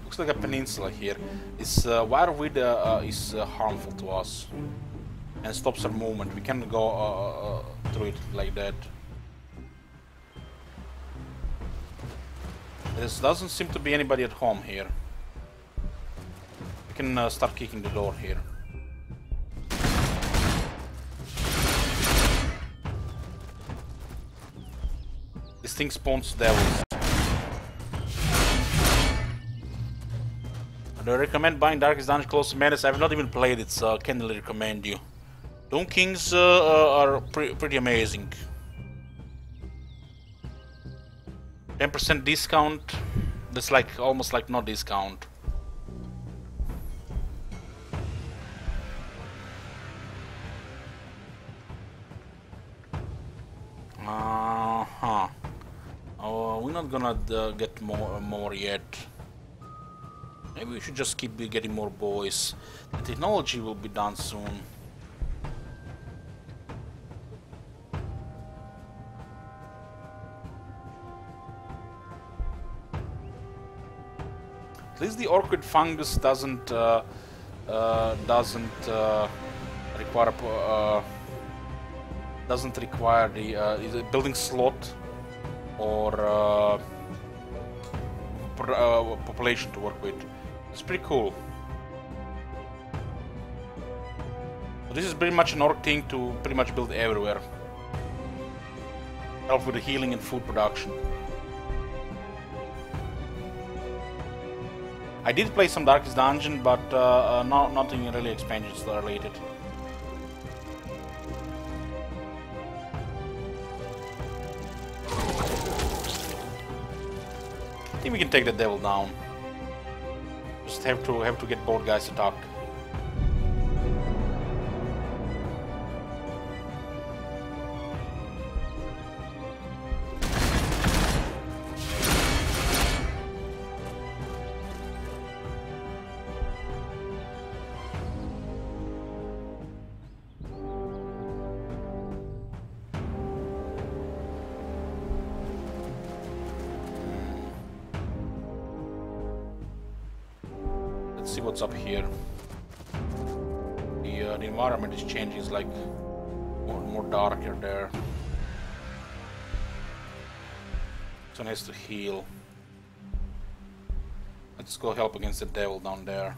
Speaker 1: Looks like a peninsula here. This wireweed is harmful to us and stops our movement. We can't go through it like that. There doesn't seem to be anybody at home here. We can start kicking the door here. This thing spawns devils. Do I recommend buying Darkest Dungeon Close to Madness? I've not even played it, so I can't really recommend you. Doom Kings are pretty amazing. 10% discount. That's like almost like no discount. Oh, we're not gonna get more yet. Maybe we should just keep getting more boys. The technology will be done soon. At least the orchid fungus doesn't require the building slot or population to work with. It's pretty cool. So this is pretty much an orc thing to pretty much build everywhere. Help with the healing and food production. I did play some Darkest Dungeon, but nothing really expansions related. I think we can take the devil down. Just have to get both guys to talk. See what's up here. The environment is changing. It's like more darker there. So nice to heal. Let's go help against the devil down there.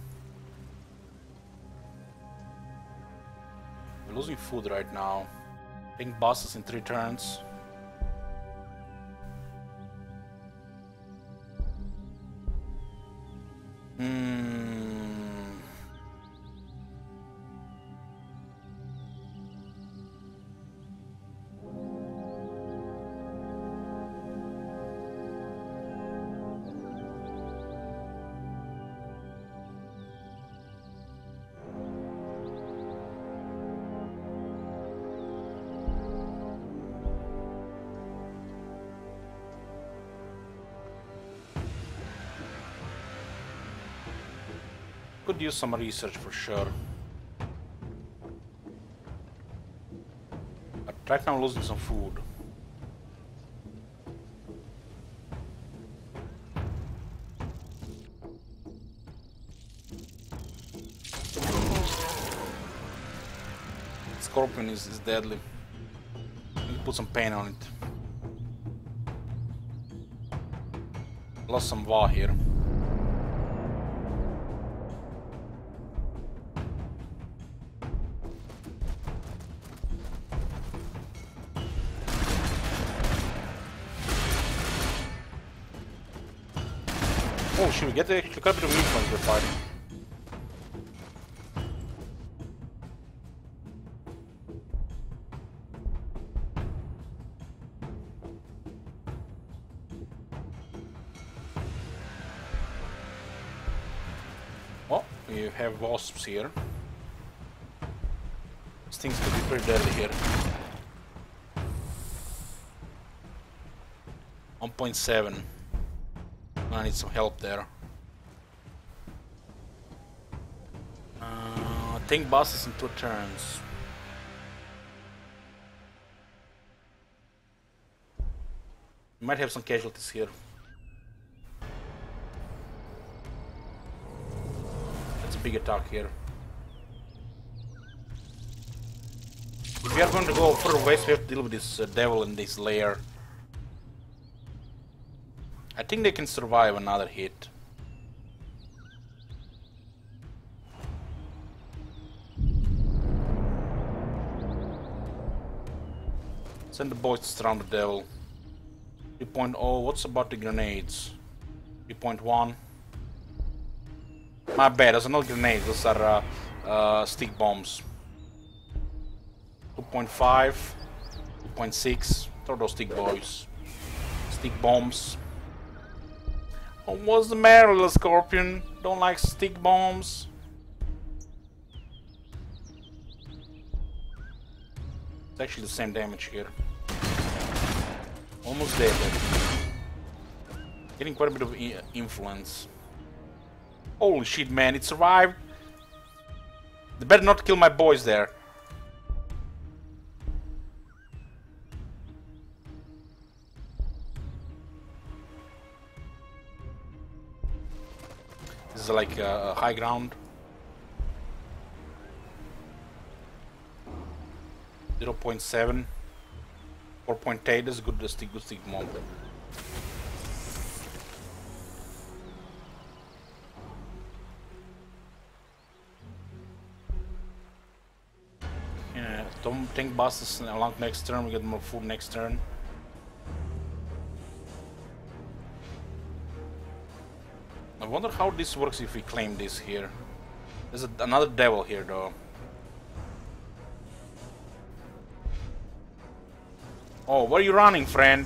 Speaker 1: We're losing food right now. Pink bosses in 3 turns. could use some research for sure. But right now I'm losing some food. Scorpion is deadly. Need to put some pain on it. Lost some VA here. Oh, should we get a bit of influence we're fighting? Oh, we have wasps here. These things could be pretty deadly here. 1.7. I need some help there. Tank bosses in 2 turns. We might have some casualties here. That's a big attack here. If we are going to go further west, we have to deal with this devil in this lair. I think they can survive another hit. Send the boys to surround the devil. 3.0, what's about the grenades? 3.1. My bad, those are not grenades, those are stick bombs. 2.5, 2.6, throw those stick boys. Stick bombs. Oh, what's the matter, little scorpion? Don't like stick bombs? It's actually the same damage here. Almost dead. Getting quite a bit of influence. Holy shit, man, it survived. They better not kill my boys there. This is like a high ground. 0.7. 4.8 is good stick bomb. Yeah, don't tank bosses along next turn, we get more food next turn. I wonder how this works if we claim this here. There's another devil here though. Oh, where are you running, friend?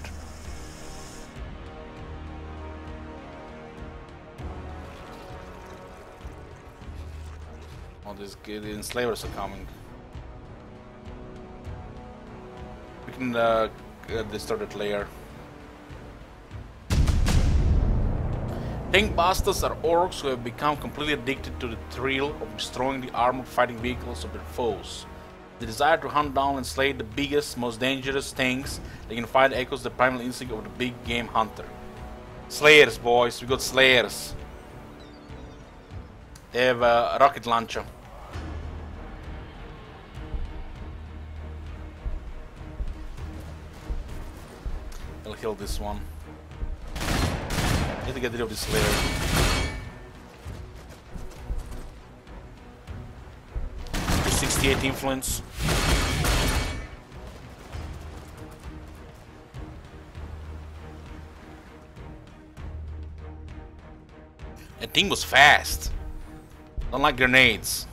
Speaker 1: Oh, the enslavers are coming. We can destroy that layer. Tank busters are orcs who have become completely addicted to the thrill of destroying the armored fighting vehicles of their foes. The desire to hunt down and slay the biggest, most dangerous tanks they can find echoes the primal instinct of the big game hunter. Slayers, boys, we got slayers. They have a rocket launcher. I'll heal this one. I need to get rid of this slayer. 68 influence. That thing was fast. Don't like grenades.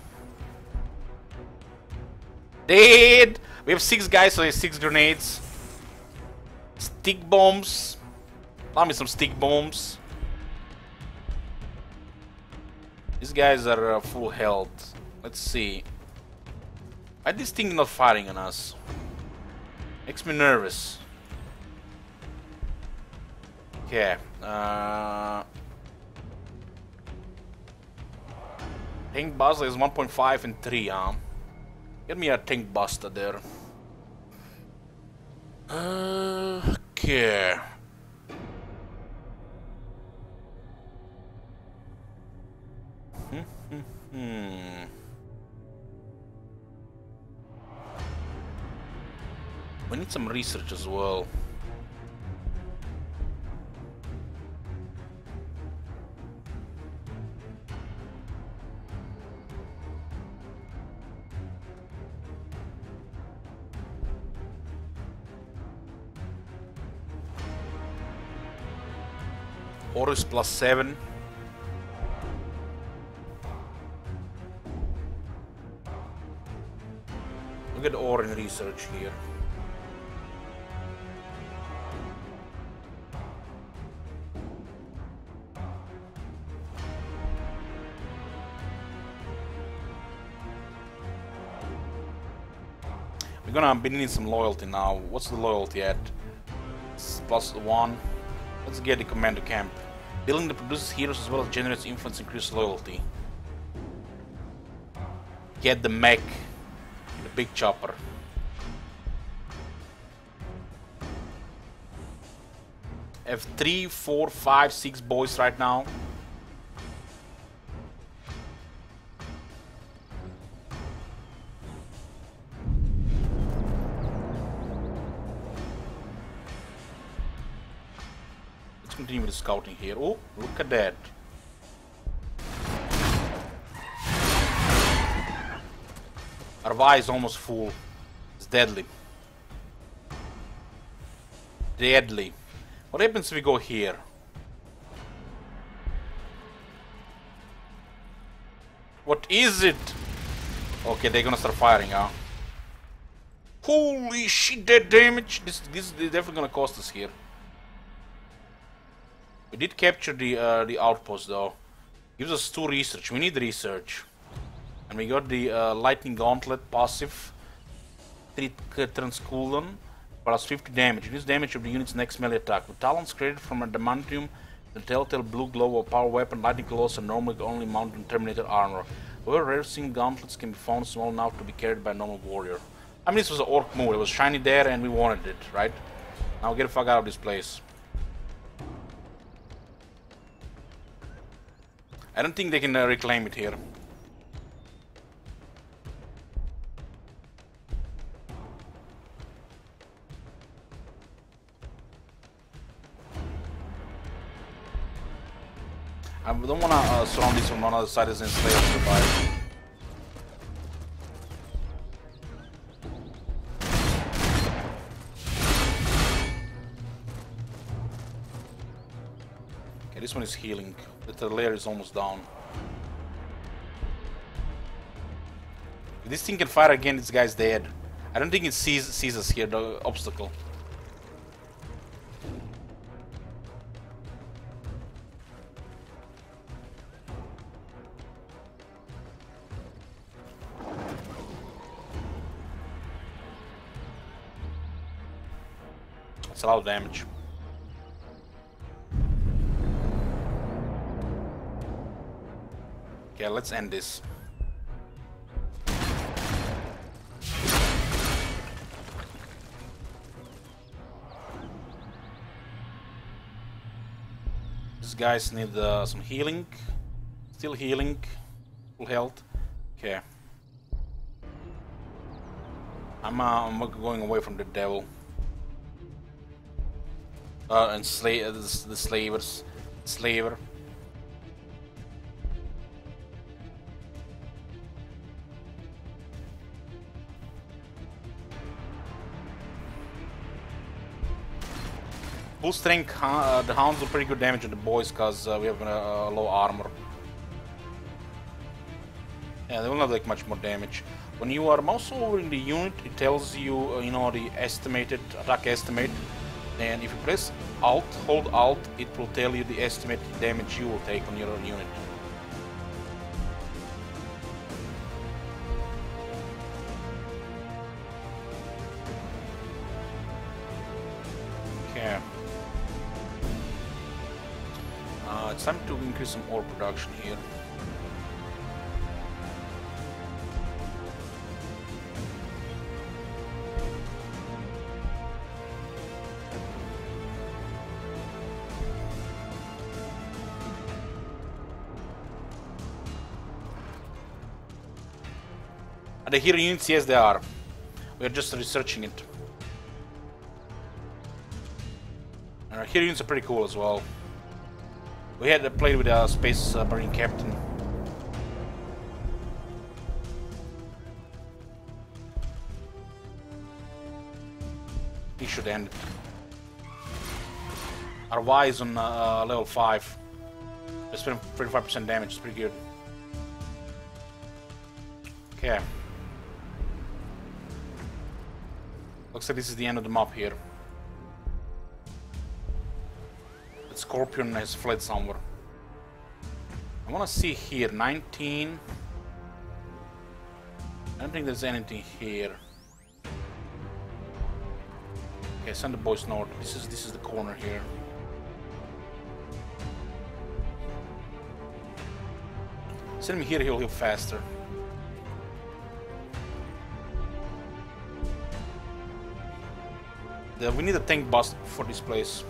Speaker 1: Dead! We have 6 guys, so there's 6 grenades. Stick bombs. Allow me some stick bombs. These guys are full health. Let's see. Why is this thing not firing on us? Makes me nervous. Okay. Tank Buster is 1.5 and 3, huh? Get me a Tank Buster there. Okay. We need some research as well. Orks +7. Look at ore in research here. We're gonna be needing some loyalty now. What's the loyalty at? It's +1. Let's get the commander camp. Building that produces heroes as well as generates influence, increase loyalty. Get the mech. The big chopper. I have 3, 4, 5, 6 boys right now. Continue with the scouting here. Oh, look at that. Our Y is almost full. It's deadly. Deadly. What happens if we go here? What is it? Okay, they're gonna start firing, huh? Holy shit, that damage! This is definitely gonna cost us here. We did capture the outpost though. Gives us 2 research. We need research. And we got the lightning gauntlet passive. 3 turns cooldown. Plus 50 damage. Reduce damage of the unit's next melee attack. With talents created from adamantium, the telltale blue glow of power weapon, lightning claws are normally only mounted on Terminator armor. However, rare single gauntlets can be found small enough to be carried by a normal warrior. I mean, this was an orc move. It was shiny there and we wanted it, right? Now get the fuck out of this place. I don't think they can reclaim it here. I don't want to surround this from one other side as in Slayer survive. Okay, this one is healing. The layer is almost down. If this thing can fire again, this guy's dead. I don't think it sees us here, the obstacle. It's a lot of damage. Okay, let's end this. These guys need some healing. Still healing. Full health. Okay. I'm going away from the devil. And the slavers. Slaver. Full strength, the hounds do pretty good damage on the boys because we have low armor. Yeah, they will not take much more damage. When you are mouse over in the unit, it tells you, you know, the estimated attack estimate. And if you press Alt, hold Alt, it will tell you the estimated damage you will take on your own unit. Okay. It's time to increase some ore production here. Are they hero units? Yes, they are. We're just researching it. And our hero units are pretty cool as well. We had played with a Space Marine Captain. He should end. Our Y is on level 5. It's 35% damage, it's pretty good. Okay. Looks like this is the end of the map here. The Scorpion has fled somewhere. I wanna see here, 19. I don't think there's anything here. Okay, send the boys north. This is the corner here. Send him here, he'll heal faster. We need a tank bust for this place.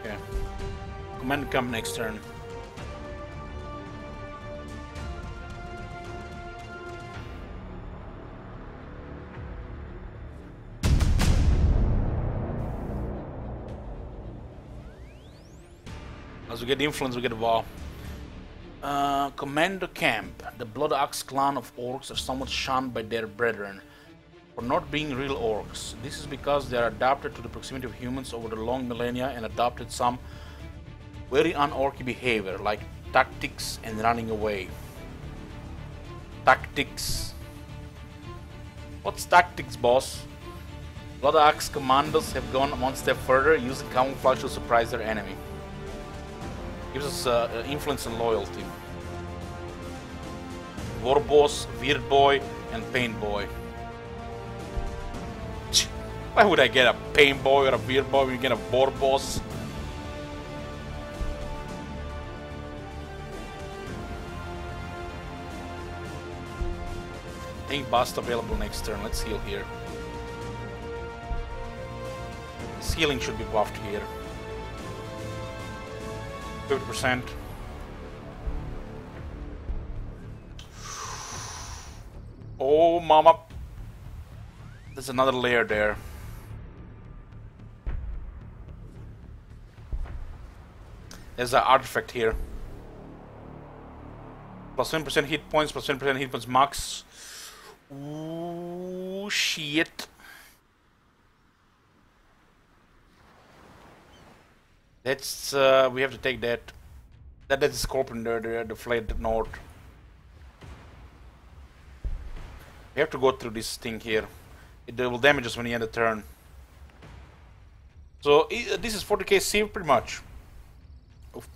Speaker 1: Okay. Command come next turn. As we get influence, we get war. Commando Camp. The Blood Axe clan of orcs are somewhat shunned by their brethren for not being real orcs. This is because they are adapted to the proximity of humans over the long millennia and adopted some very un-orky behavior, like tactics and running away. Tactics. What's tactics, boss? Blood Axe commandos have gone one step further, using camouflage to surprise their enemy. Gives us influence and loyalty. War Boss, Weird Boy, and Pain Boy. Why would I get a Pain Boy or a Weird Boy when you get a War Boss? Tank Bust available next turn. Let's heal here. This healing should be buffed here. 50%. Oh, mama. There's another layer there. There's an artifact here. Plus 10% hit points, plus 10% hit points max. Ooh, shit. That's we have to take that. That's the Scorpion there, the fled north. We have to go through this thing here. It will damage us when you end the turn. So this is 40k save pretty much. Oof.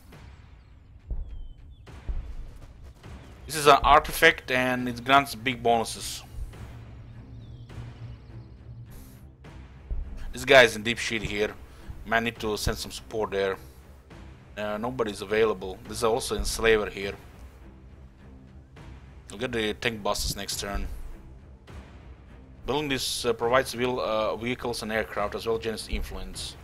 Speaker 1: This is an artifact and it grants big bonuses. This guy is in deep shit here. Man, need to send some support there. Nobody's available. There's also an enslaver here. We'll get the tank busters next turn. Building this provides vehicles and aircraft as well as generates influence.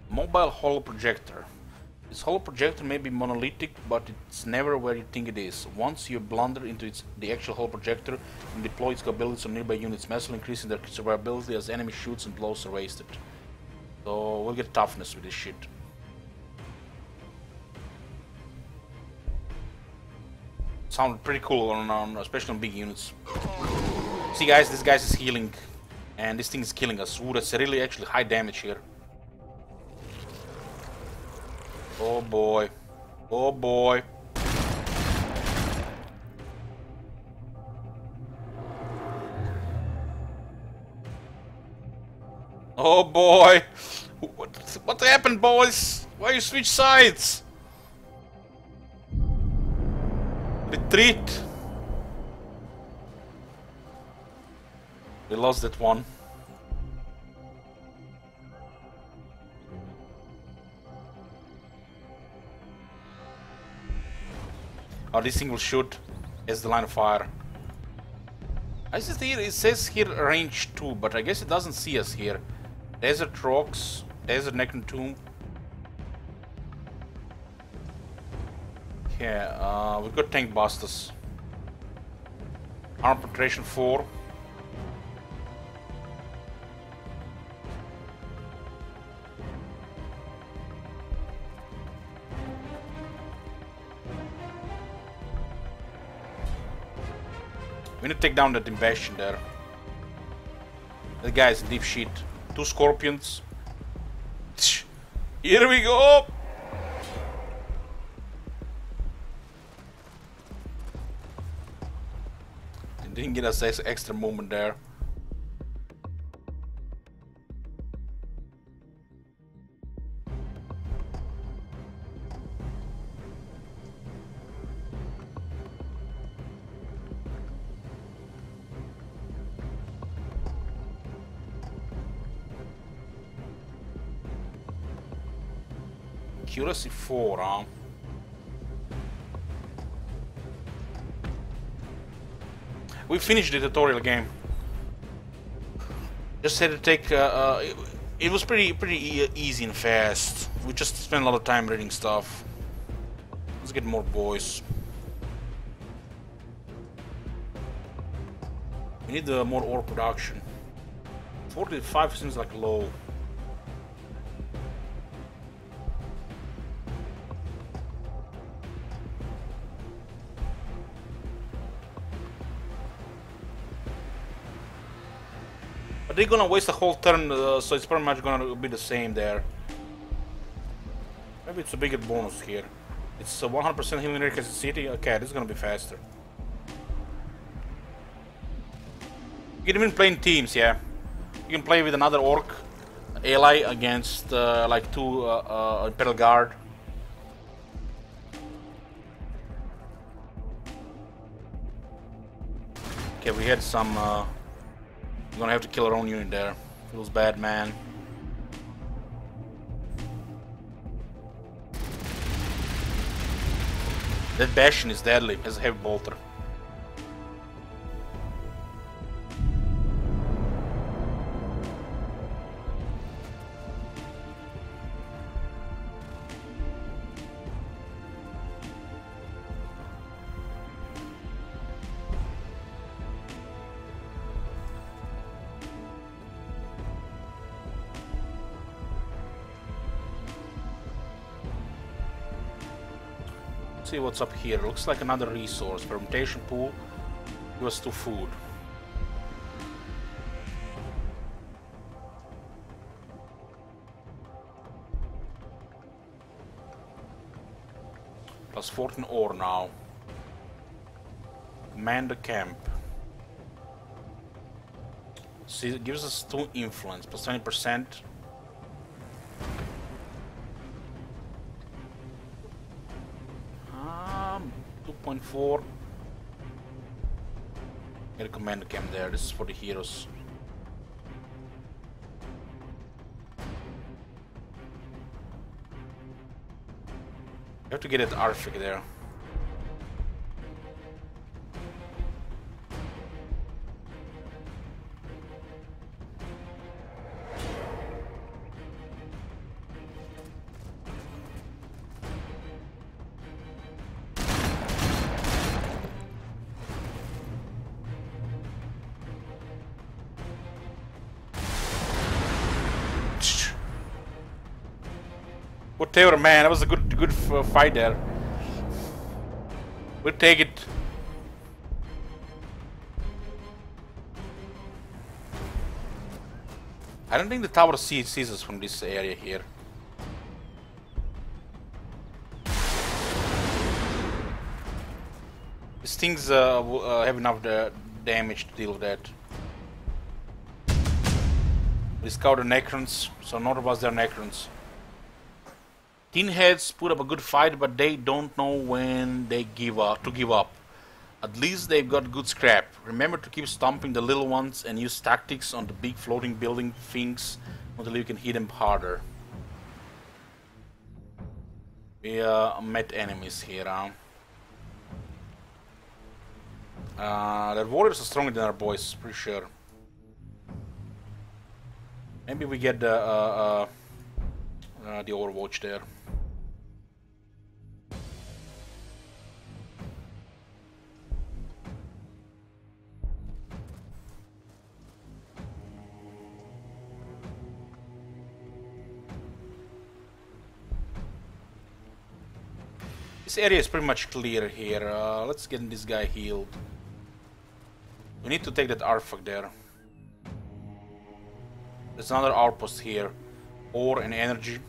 Speaker 1: Mobile holo projector. This holo projector may be monolithic, but it's never where you think it is. Once you blunder into the actual holo projector and deploy its abilities on nearby units, massively increasing their survivability as enemy shoots and blows are wasted. So we'll get toughness with this shit. Sound pretty cool on especially on big units. See guys, this guy is healing and this thing is killing us. Ooh, that's really actually high damage here. Oh boy. Oh boy. Oh boy. What happened, boys? Why you switch sides? Retreat. We lost that one. Oh, this thing will shoot as the line of fire. I see here, it says here range 2, but I guess it doesn't see us here. Desert Rocks, Desert Necron Tomb. Yeah, we've got Tank Busters. Armor Penetration 4. We need to take down that invasion there. That guy's in deep shit. 2 scorpions. Here we go! Didn't get us extra movement there. Accuracy 4, huh? We finished the tutorial game. Just had to take. It was pretty easy and fast. We just spent a lot of time reading stuff. Let's get more boys. We need more ore production. 45 seems like low. But they're gonna waste a whole turn, so it's pretty much gonna be the same there. Maybe it's a bigger bonus here. It's 100% healing rate because it's city. Okay, this is gonna be faster. You can even play in teams, yeah. You can play with another orc ally against like 2 Imperial Guard. Okay, we had some. We're gonna have to kill our own unit there. Feels bad, man. That Bastion is deadly as a heavy bolter. See what's up here. Looks like another resource. Fermentation pool. Give us 2 food. Plus 14 ore now. Man the camp. See, it gives us 2 influence. Plus 20%. 2.4. Get a command camp there. This is for the heroes. You have to get at Arfik there. Whatever, man, that was a good fight there. We'll take it. I don't think the tower sees us from this area here. These things have enough damage to deal with that. We scouted Necrons, so none of us are Necrons. Tin heads put up a good fight, but they don't know when they give up. At least they've got good scrap. Remember to keep stomping the little ones and use tactics on the big floating building things until you can hit them harder. We met enemies here, huh? Their warriors are stronger than our boys, pretty sure. Maybe we get the Overwatch there. This area is pretty much clear here. Let's get this guy healed. We need to take that artifact there. There's another outpost here. Ore and energy.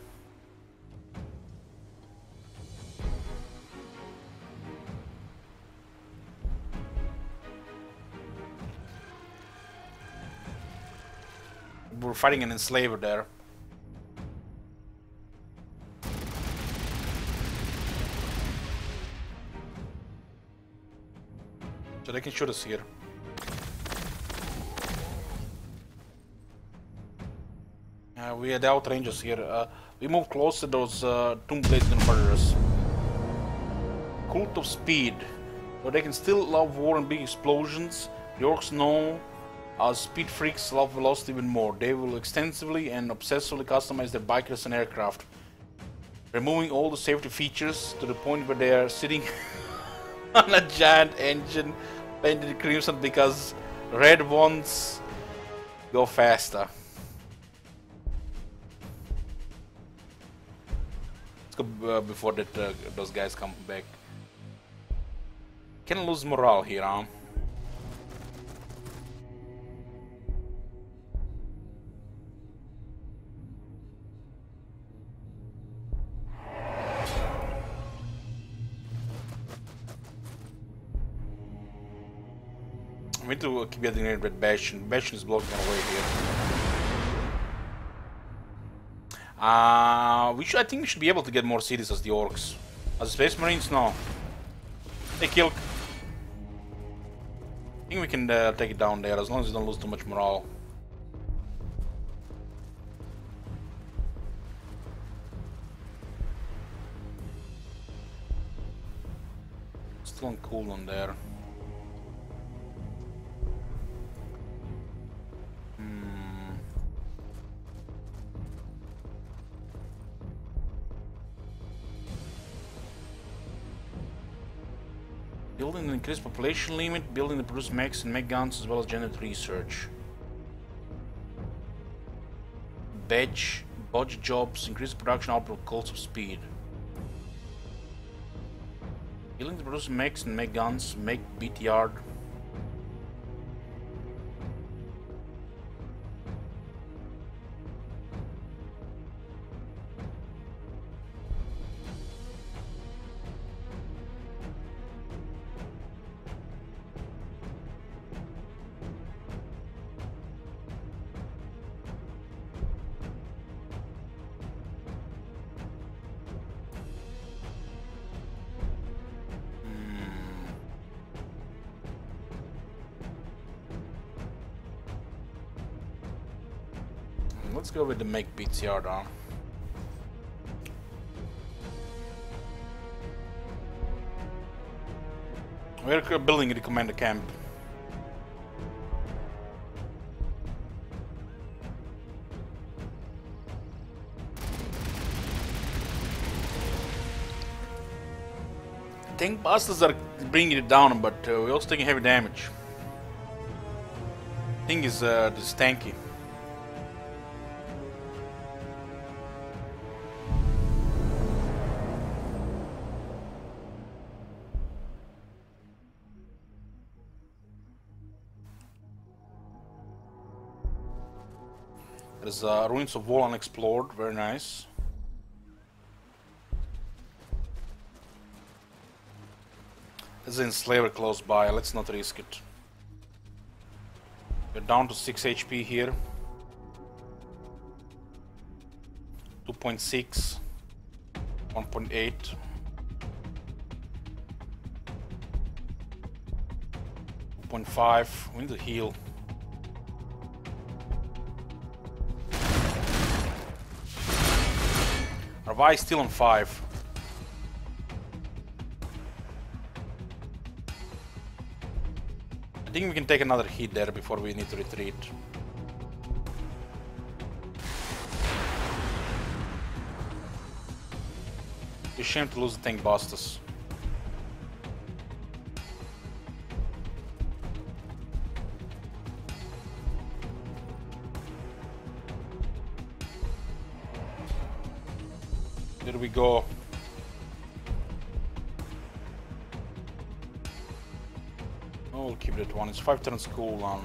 Speaker 1: We're fighting an enslaver there. So they can shoot us here. We had outrangers here. We move close to those Tomb Blades gonna murder us. Cult of Speed. But they can still love war and big explosions. The Orks know as speed freaks love velocity even more. They will extensively and obsessively customize their bikers and aircraft, removing all the safety features to the point where they are sitting on a giant engine painted crimson because red ones go faster. Let's go before that those guys come back. Can lose morale here, huh? We need to keep getting rid of Bastion. Bastion is blocking our way here. I think we should be able to get more cities as the Orks. As Space Marines, no. They kill. I think we can take it down there as long as we don't lose too much morale. Still on cooldown there. Building an increased population limit, building the produce mechs and mech guns as well as generate research. Bodge jobs, increase production output, cults of speed. Building the produce mechs and mech guns, make beat yard. Let's go with the make beats yard on. We're building the commander camp. Tank bastards are bringing it down, but we're also taking heavy damage. Thing is this tanky. There's ruins of wall unexplored, very nice. There's an enslaver close by, let's not risk it. We're down to 6 HP here. 2.6, 1.8. 2.5, we need to heal. Our Vi is still on 5. I think we can take another hit there before we need to retreat. It's a shame to lose the tank busters. There we go. Oh, we'll keep that one. It's 5 turns cooldown.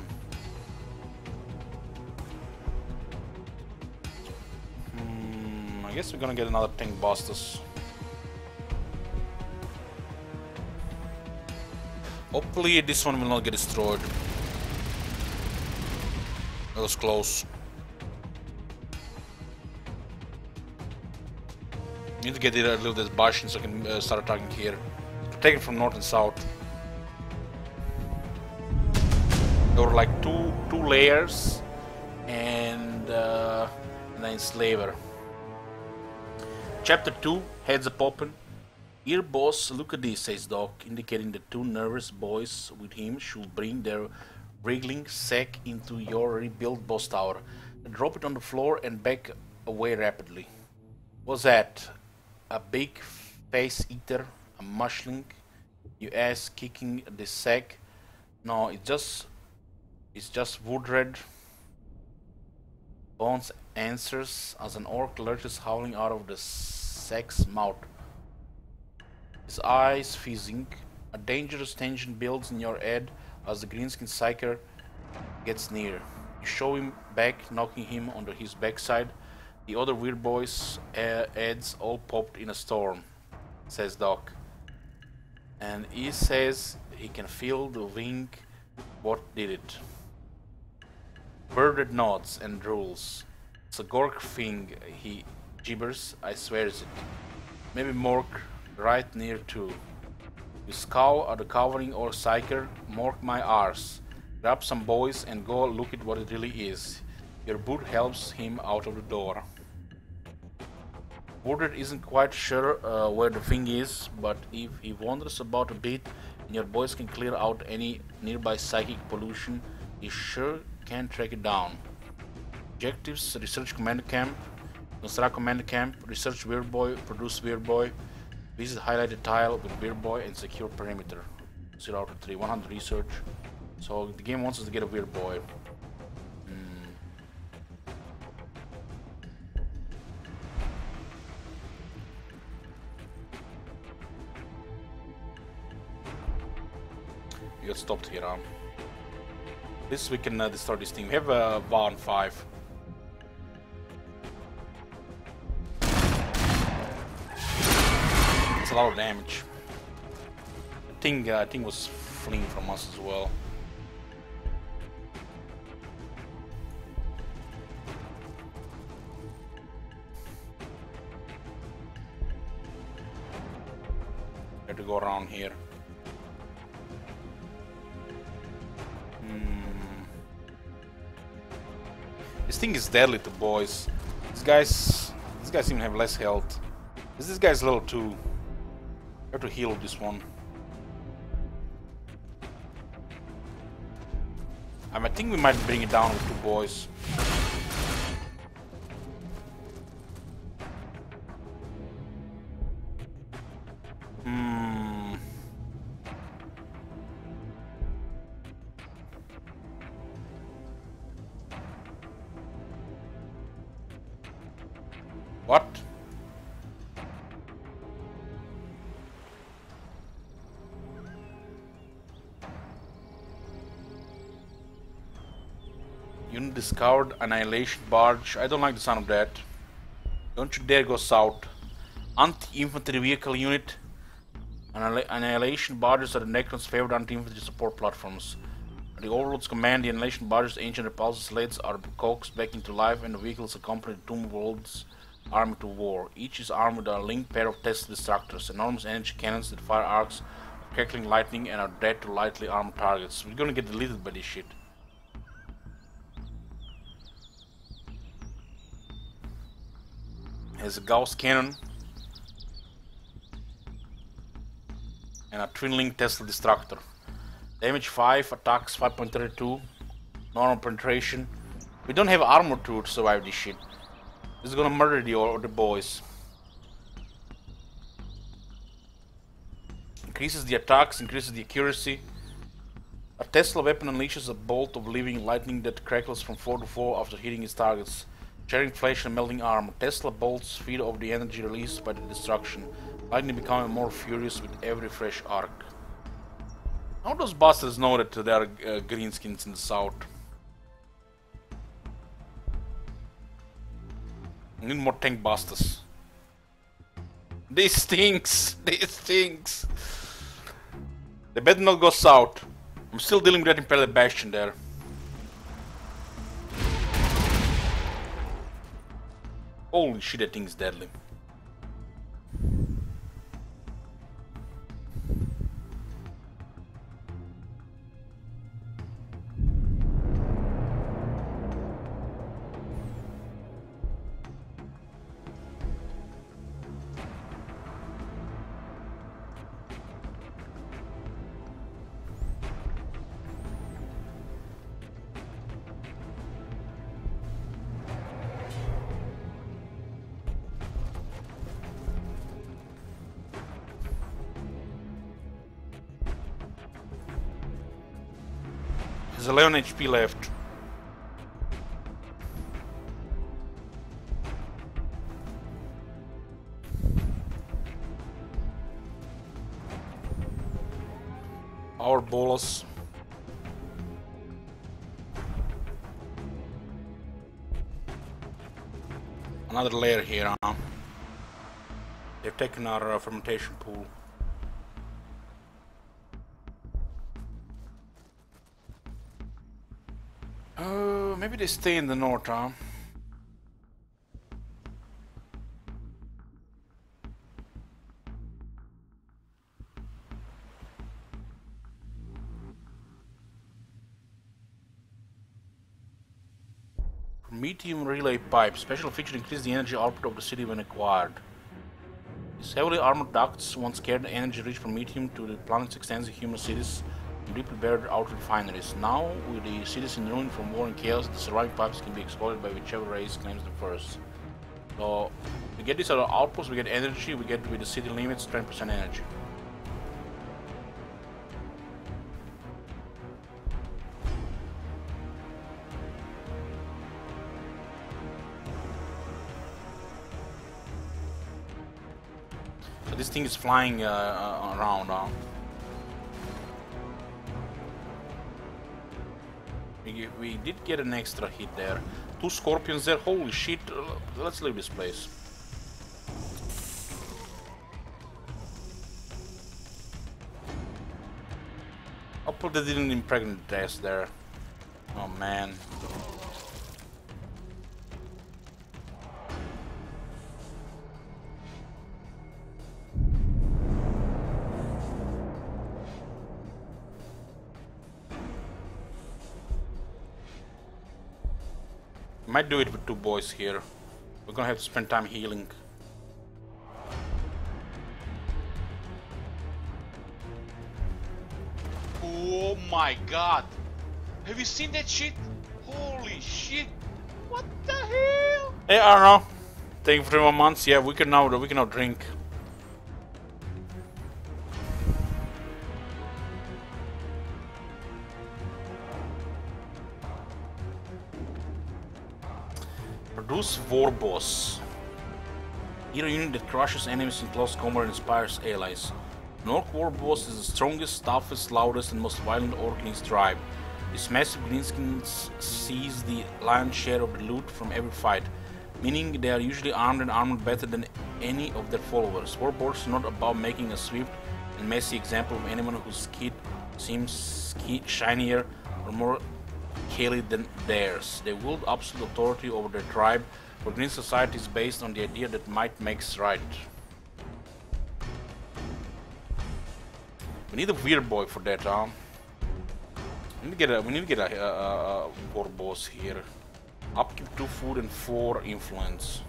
Speaker 1: I guess we're gonna get another tank busters. Hopefully this one will not get destroyed. That was close. Need to get it a little bit bashing so I can start attacking here. Take it from north and south. There were like two layers and an enslaver. Chapter 2, heads up open. Here boss, look at this, says Doc, indicating the two nervous boys with him should bring their wriggling sack into your rebuilt boss tower. Drop it on the floor and back away rapidly. What's that? A big face eater, a mushling? You ask, kicking the sack. No, it's just Woodred. Bones answers as an orc lurches howling out of the sack's mouth. His eyes fizzing. A dangerous tension builds in your head as the greenskin psyker gets near. You show him back, knocking him onto his backside. The other weird boys' heads all popped in a storm, says Doc. And he says he can feel the wing what did it. Birded nods and drools. It's a Gork thing, he gibbers, I swears it. Maybe Mork right near too. You scowl at the cowering or psyker, Mork my arse. Grab some boys and go look at what it really is. Your boot helps him out of the door. Woodred isn't quite sure where the thing is, but if he wanders about a bit and your boys can clear out any nearby psychic pollution, he sure can track it down. Objectives: research command camp, construct command camp, research weird boy, produce weird boy, visit highlighted tile with weird boy and secure perimeter. 0 out of 3, 100 research. So the game wants us to get a weird boy. We got stopped here. This we can destroy this thing. We have a Van 5. It's a lot of damage. I think was fleeing from us as well. Have to go around here. This thing is deadly to boys. These guys seem to have less health. This guy's level 2. I have to heal this one. I think we might bring it down with 2 boys. What? Unit discovered annihilation barge. I don't like the sound of that. Don't you dare go south. Anti-infantry vehicle unit. Annihilation barges are the Necron's favorite anti-infantry support platforms. The Overlord's command, the annihilation barges' ancient repulsor sleds are coaxed back into life and the vehicles accompany the Tomb World's army to war. Each is armed with a linked pair of Tesla destructors, enormous energy cannons that fire arcs of crackling lightning and are dead to lightly armed targets. We're gonna get deleted by this shit. Has a Gauss cannon and a twin-link Tesla destructor. Damage 5, attacks 5.32, normal penetration. We don't have armor to survive this shit. This is gonna murder the boys. Increases the attacks, increases the accuracy. A Tesla weapon unleashes a bolt of living lightning that crackles from 4 to 4 after hitting its targets, shattering flesh and melting armor. Tesla bolts feed off the energy released by the destruction, lightning becoming more furious with every fresh arc. How do those bastards know that there are greenskins in the south? I need more tank busters. This stinks! This stinks! They better not go south. I'm still dealing with that Imperial Bastion there. Holy shit, that thing's deadly. There's 11 HP left. Our bolus. Another layer here, huh? They've taken our fermentation pool. Maybe they stay in the north, huh? Medium relay pipe. Special feature increase the energy output of the city when acquired. These heavily armored ducts once carried the energy rich from medium to the planet's extensive human cities and deeply buried out refineries. Now, with the cities in ruin from war and chaos, the surviving pipes can be exploited by whichever race claims them first. So, we get these other outposts, we get energy, we get with the city limits 20% energy. So this thing is flying around. We did get an extra hit there. 2 scorpions there, holy shit. Let's leave this place. Hopefully they didn't impregnate us there. Oh man. Might do it with 2 boys here. We're gonna have to spend time healing.
Speaker 3: Oh my god! Have you seen that shit? Holy shit! What the hell?
Speaker 1: Hey Arno, thank you for 3 more months. Yeah, we can now drink. Produce Warboss. Hero unit that crushes enemies in close combat and inspires allies. An Ork Warboss is the strongest, toughest, loudest, and most violent Ork in his tribe. This massive greenskin seize the lion's share of the loot from every fight, meaning they are usually armed and armored better than any of their followers. Warboss are not about making a swift and messy example of anyone whose skin seems shinier or more scaly than theirs. They wield absolute authority over their tribe, for green society is based on the idea that might makes right. We need a weird boy for that, huh? We need to get a war boss here. Upkeep 2 food and 4 influence.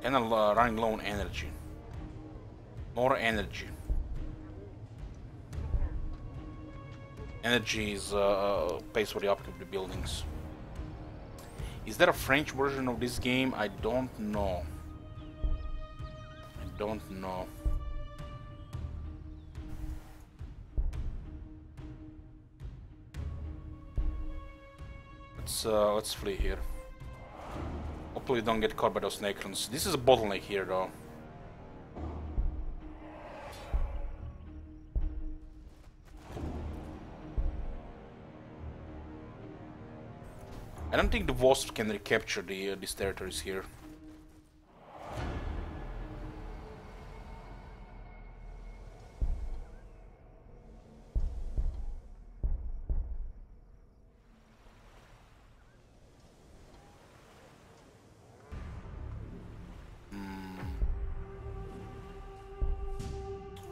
Speaker 1: And running low on energy. More energy. Energy is pays for the upkeep of the buildings. Is there a French version of this game? I don't know. I don't know. Let's flee here. Hopefully we don't get caught by those necrons. This is a bottleneck here though. I don't think the wasps can recapture these territories here.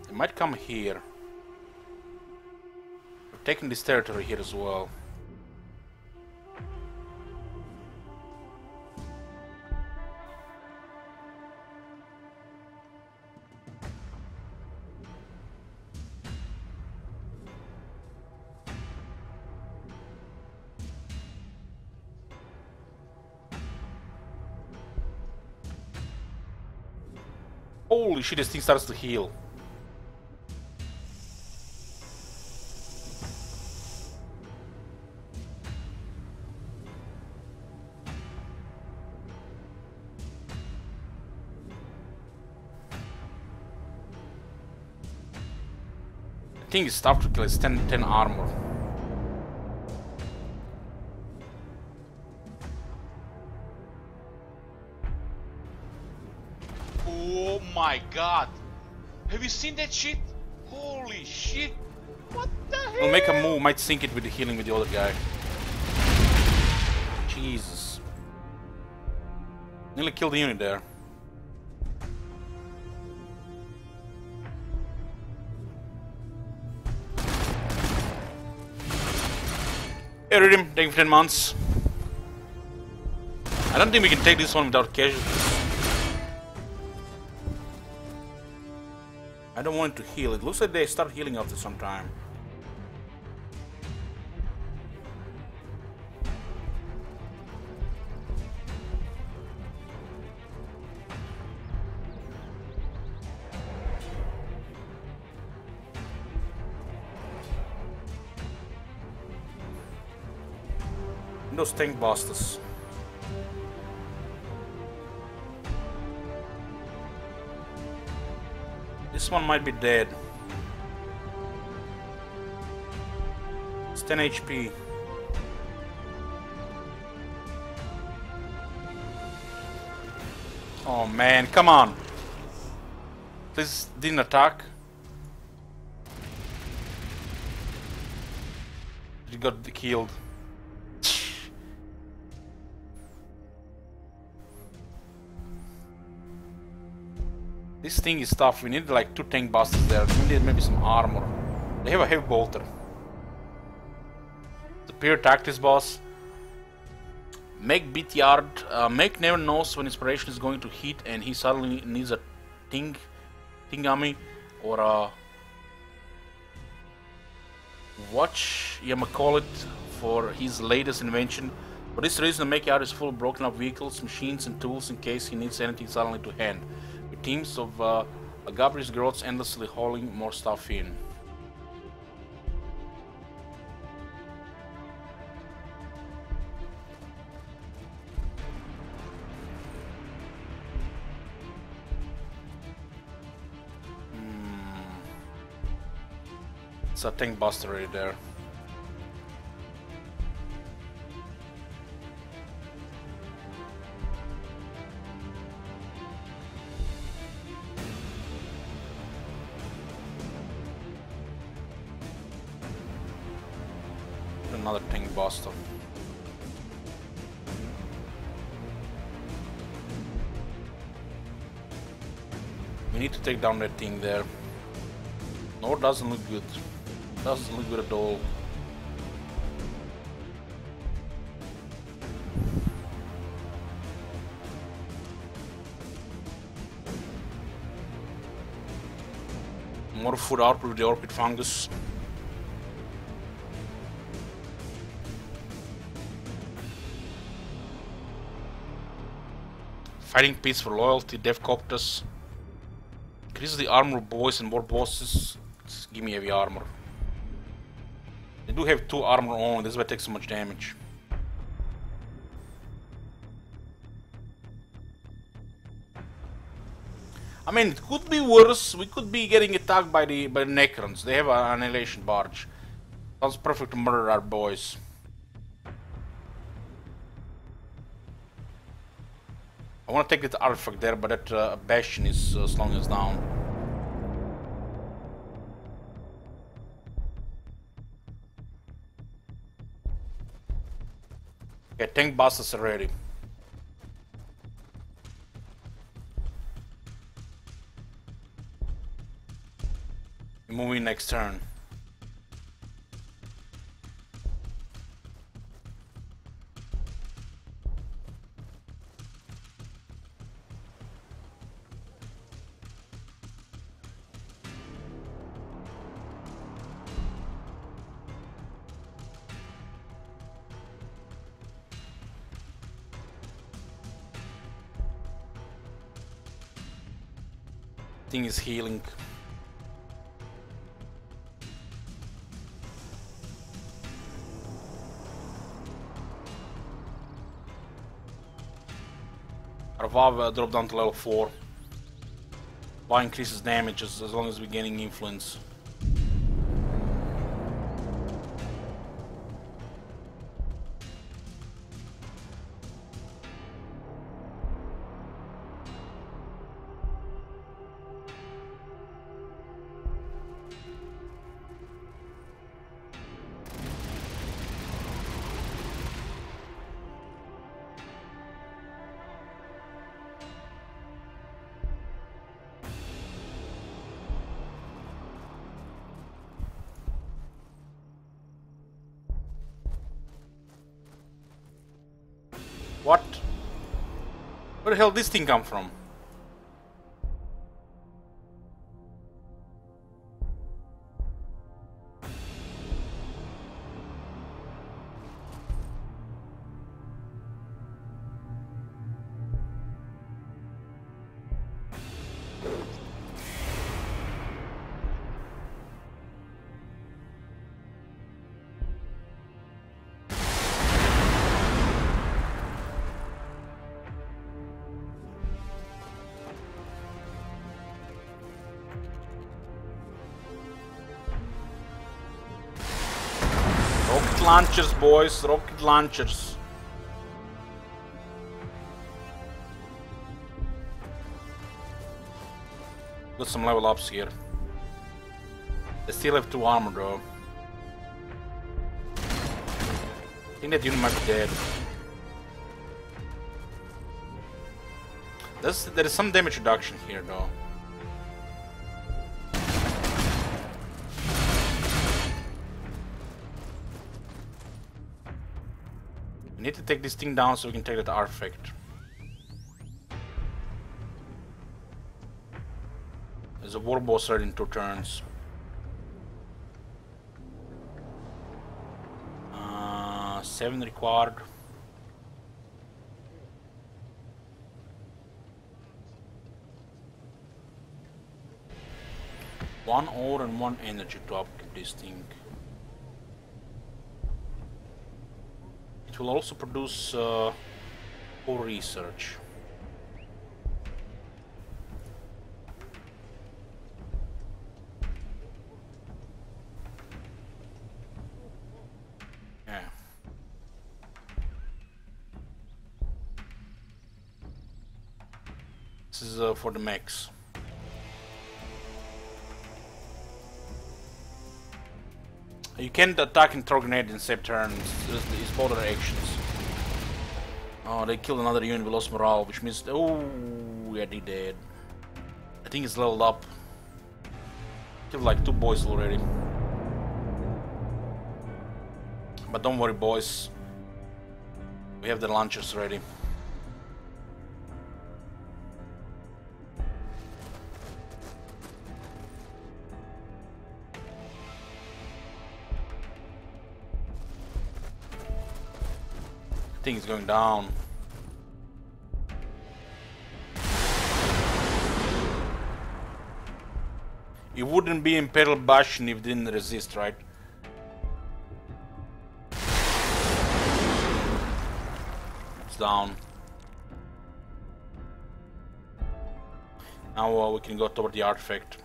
Speaker 1: They might come here. We're taking this territory here as well. Holy shit, this thing starts to heal. The thing is stuff to kill, it's 10 armor.
Speaker 3: Oh my god! Have you seen that shit? Holy shit! What the hell?
Speaker 1: We'll make a move, might sync it with the healing with the other guy. Jesus. Nearly killed the unit there. Hey Rhythm, thank you for 10 months. I don't think we can take this one without casualties. I don't want it to heal. It looks like they start healing after some time. Those tank busters. This one might be dead. It's 10 HP. Oh man, come on. This didn't attack. He got killed. This thing is tough. We need like 2 tank busters there. We need maybe some armor. They have a heavy bolter. The peer attack this boss. Make BTR. Make never knows when inspiration is going to hit and he suddenly needs a Tingami or a watch call it for his latest invention. For this reason, Make Yard is full of broken up vehicles, machines and tools in case he needs anything suddenly to hand. With teams of Gabriel's growths endlessly hauling more stuff in. It's a tank buster right there. Another tank buster. We need to take down that thing there. No, it doesn't look good. Doesn't look good at all. More food output with the orchid fungus. Fighting piece for loyalty, Devcopters. Increase the armor boys and more bosses. Just give me heavy armor. They do have 2 armor only, that's why it takes so much damage. I mean, it could be worse. We could be getting attacked by the Necrons. They have an annihilation barge. Sounds perfect to murder our boys. I want to take that artifact there, but that bastion is slowing us down. Okay, tank busters are ready. Moving next turn. Thing is healing. Our Vav dropped down to level 4. Va increases damage as long as we're gaining influence. What? Where the hell did this thing come from? Rocket launchers, boys, rocket launchers. Got some level ups here. They still have 2 armor though. I think that unit might be dead. There is some damage reduction here though. We need to take this thing down so we can take that artifact. There's a war boss ready in 2 turns. 7 required. One ore and 1 energy to upkeep this thing. It will also produce ore research. Yeah. This is for the mechs. You can't attack and throw grenade in the same turn, it's both their actions. Oh, they killed another unit, we lost morale, which means... Oh, yeah, they dead. I think it's leveled up. Killed like 2 boys already. But don't worry, boys. We have the launchers ready. thing is going down. You wouldn't be Imperial Bastion if you didn't resist, right? It's down. Now we can go toward the artifact.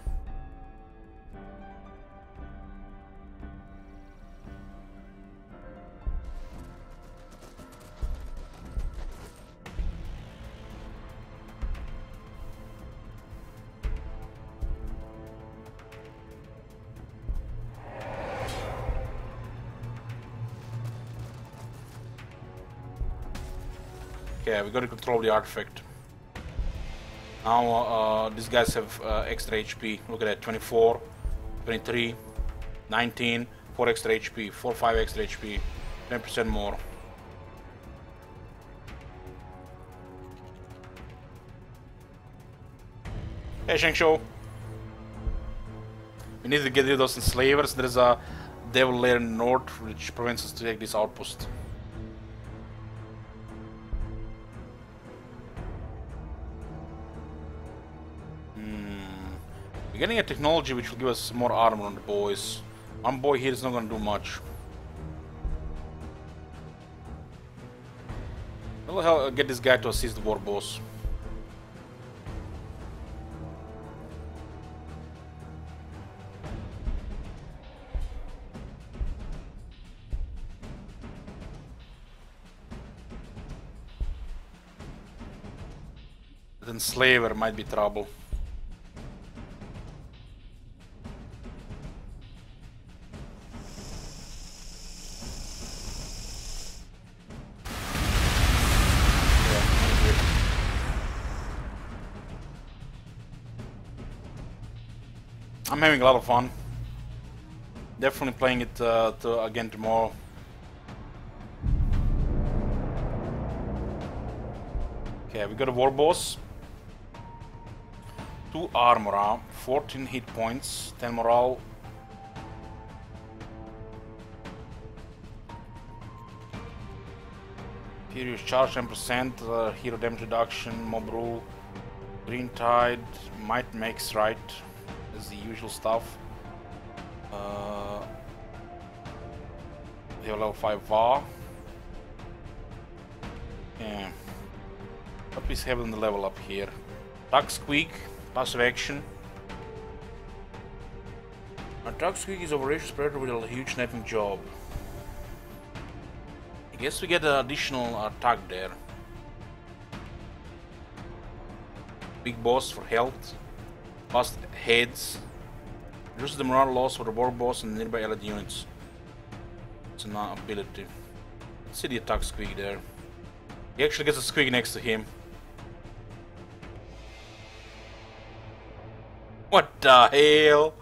Speaker 1: Okay, we got to control the artifact. Now these guys have extra HP. Look at that, 24, 23, 19, 4 extra HP, 4, 5 extra HP, 10% more. Hey Sheng Shou. We need to get rid of those enslavers. There's a devil lair in the north which prevents us to take this outpost. We're getting a technology which will give us more armor on the boys. One boy here is not gonna do much. I'll get this guy to assist the war boss. The enslaver might be trouble. I'm having a lot of fun. Definitely playing it again tomorrow. Okay, we got a war boss. 2 armor, 14 hit points, 10 morale. Furious charge 10%, hero damage reduction, mob rule, green tide, might makes right. Is the usual stuff. We have level 5 VAR. Yeah. What we have on the level up here? Duck Squeak, passive action. Our Duck Squeak is a voracious predator with a huge snapping job. I guess we get an additional attack there. Big boss for health. Bust heads. Reduces the morale loss for the war boss and nearby allied units. It's an ability. Let's see the attack squeak there. He actually gets a squeak next to him. What the hell?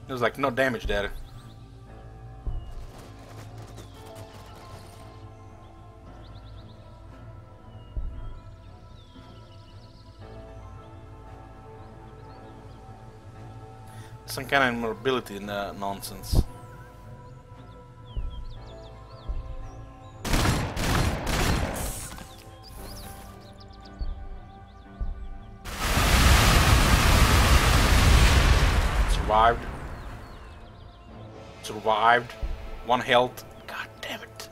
Speaker 1: There's like no damage there. Some kind of immobility nonsense. Survived. Survived. 1 health. God damn it.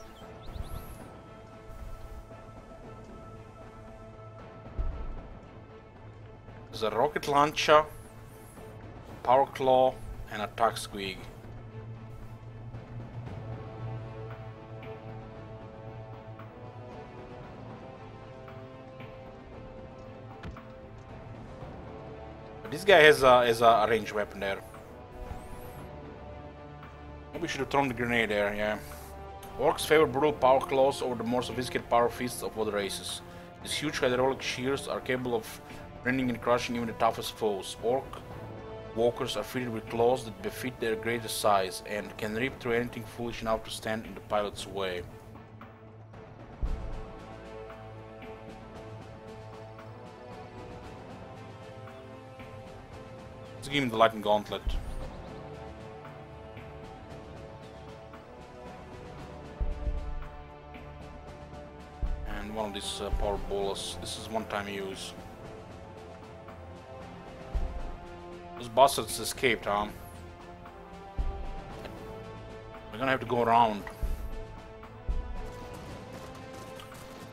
Speaker 1: There's a rocket launcher, power claw, and attack squeak. This guy has a ranged weapon there. Maybe we should have thrown the grenade there, yeah. Orks favor brutal power claws over the more sophisticated power fists of other races. These huge hydraulic shears are capable of rending and crushing even the toughest foes. Walkers are fitted with claws that befit their greater size and can rip through anything foolish enough to stand in the pilot's way. Let's give him the lightning gauntlet. And one of these power balls. This is one-time use. Those bastards escaped, huh? We're gonna have to go around.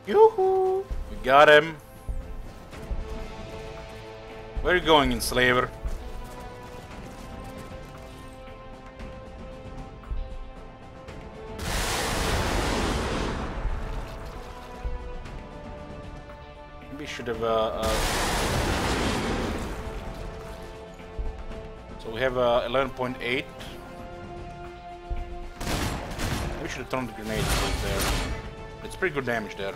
Speaker 1: Yoo-hoo! We got him. Where are you going, enslaver? Maybe should have so we have 11.8. We should have thrown the grenade right there. It's pretty good damage there.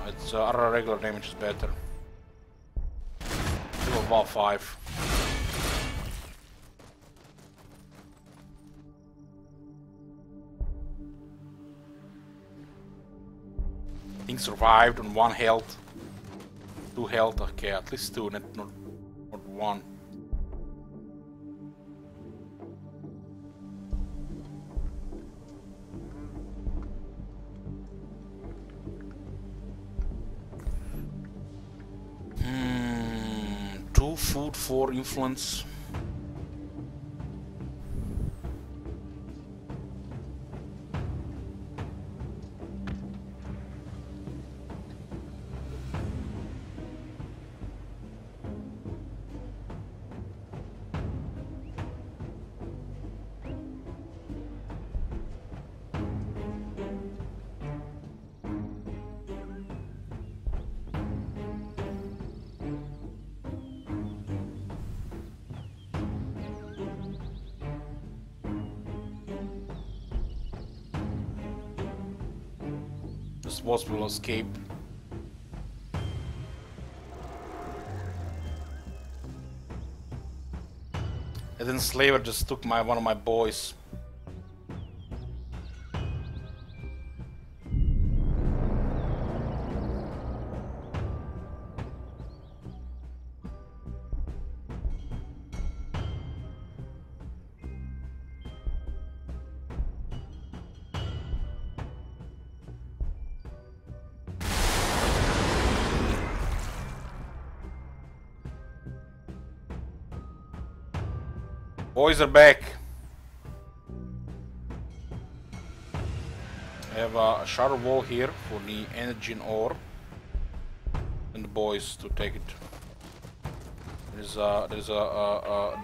Speaker 1: It's our regular damage is better. Still about 5. Thing survived on 1 health. 2 health, okay, at least 2, not 1. Two food, 4 influence. This wasp will escape. And then Slaver just took one of my boys. Boys are back. I have a shatter wall here for the energy and ore, and the boys to take it. There's a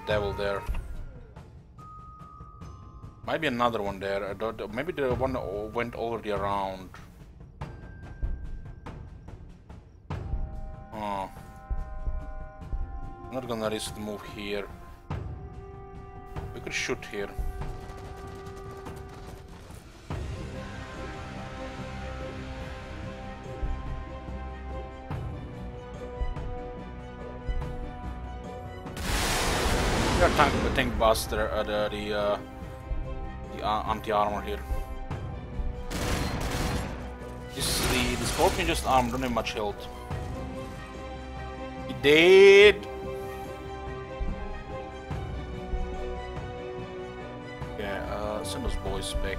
Speaker 1: devil there. Might be another one there. I don't, maybe the one went already around. I'm not gonna risk the move here. We could shoot here. We are tank the tank buster, the anti-armor here. This is the scorpion just armed, don't have much health. He dead. Send those boys back.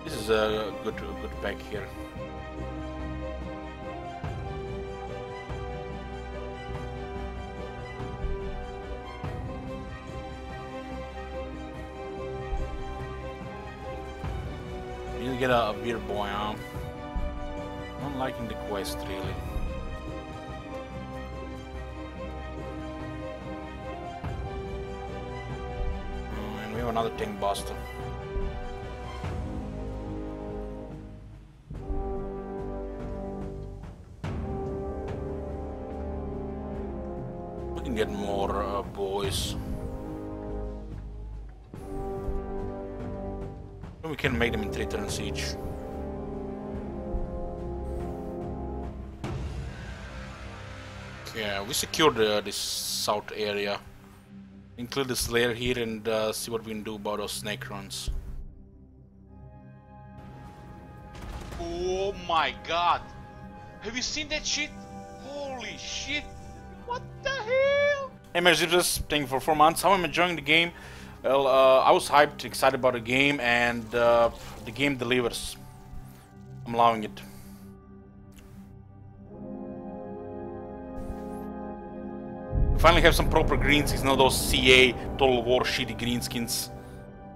Speaker 1: This is a good pack here. We need to get a beer boy, huh? Not liking the quest really. Another tank buster. We can get more boys. We can make them in 3 turns each. Yeah, we secured this south area. Include this layer here and see what we can do about those snake runs.
Speaker 3: Oh my god! Have you seen that shit? Holy shit! What the hell?
Speaker 1: Hey Mercedes, thank you for 4 months. How am I enjoying the game? Well, I was hyped, excited about the game, and the game delivers. I'm loving it. We finally have some proper greenskins, not those CA Total War shitty greenskins.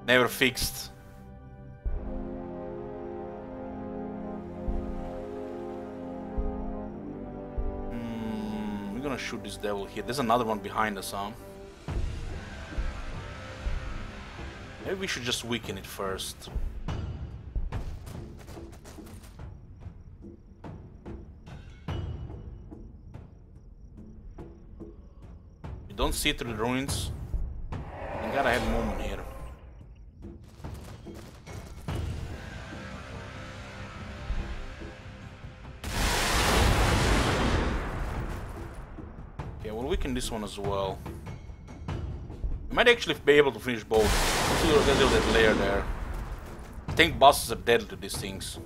Speaker 1: Never fixed. We're gonna shoot this devil here. There's another one behind us, huh? Maybe we should just weaken it first. You don't see through the ruins. You gotta have a moment here. Okay, we'll weaken this one as well. I might actually be able to finish both. Let's do that layer there. I think bosses are deadly to these things.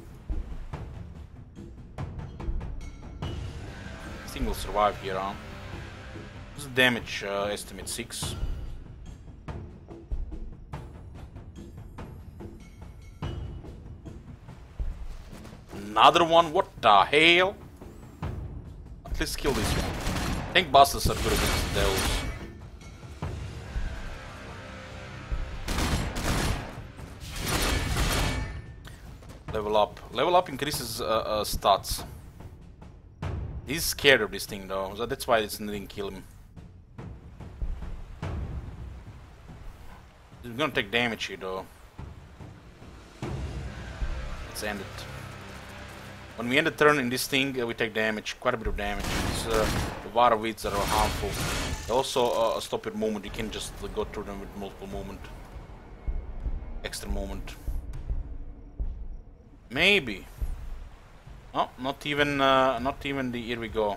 Speaker 1: This thing will survive here, huh? What's the damage estimate? 6. Another one? What the hell? At least kill this one. I think bosses are good against the devils. Level up. Level up increases stats. He's scared of this thing though, so that's why it didn't kill him. He's gonna take damage here though. Let's end it. When we end the turn in this thing, we take damage, quite a bit of damage. These the water weeds that are harmful. They also stop your movement. You can just go through them with multiple movement, extra movement. Maybe. Oh, not even the. Here we go.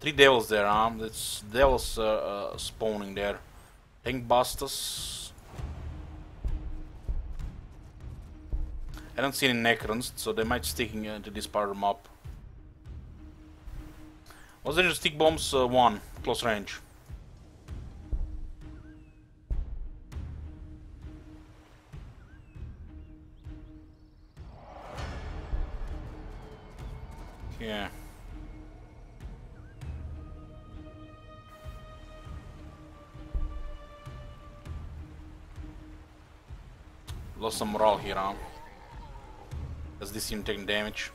Speaker 1: 3 devils there, huh? That's devils spawning there. Tank busters. I don't see any necrons, so they might sticking to this part of the map. Was there stick bombs? 1 close range. Yeah. Lost some morale here, huh? Does this seem taking damage?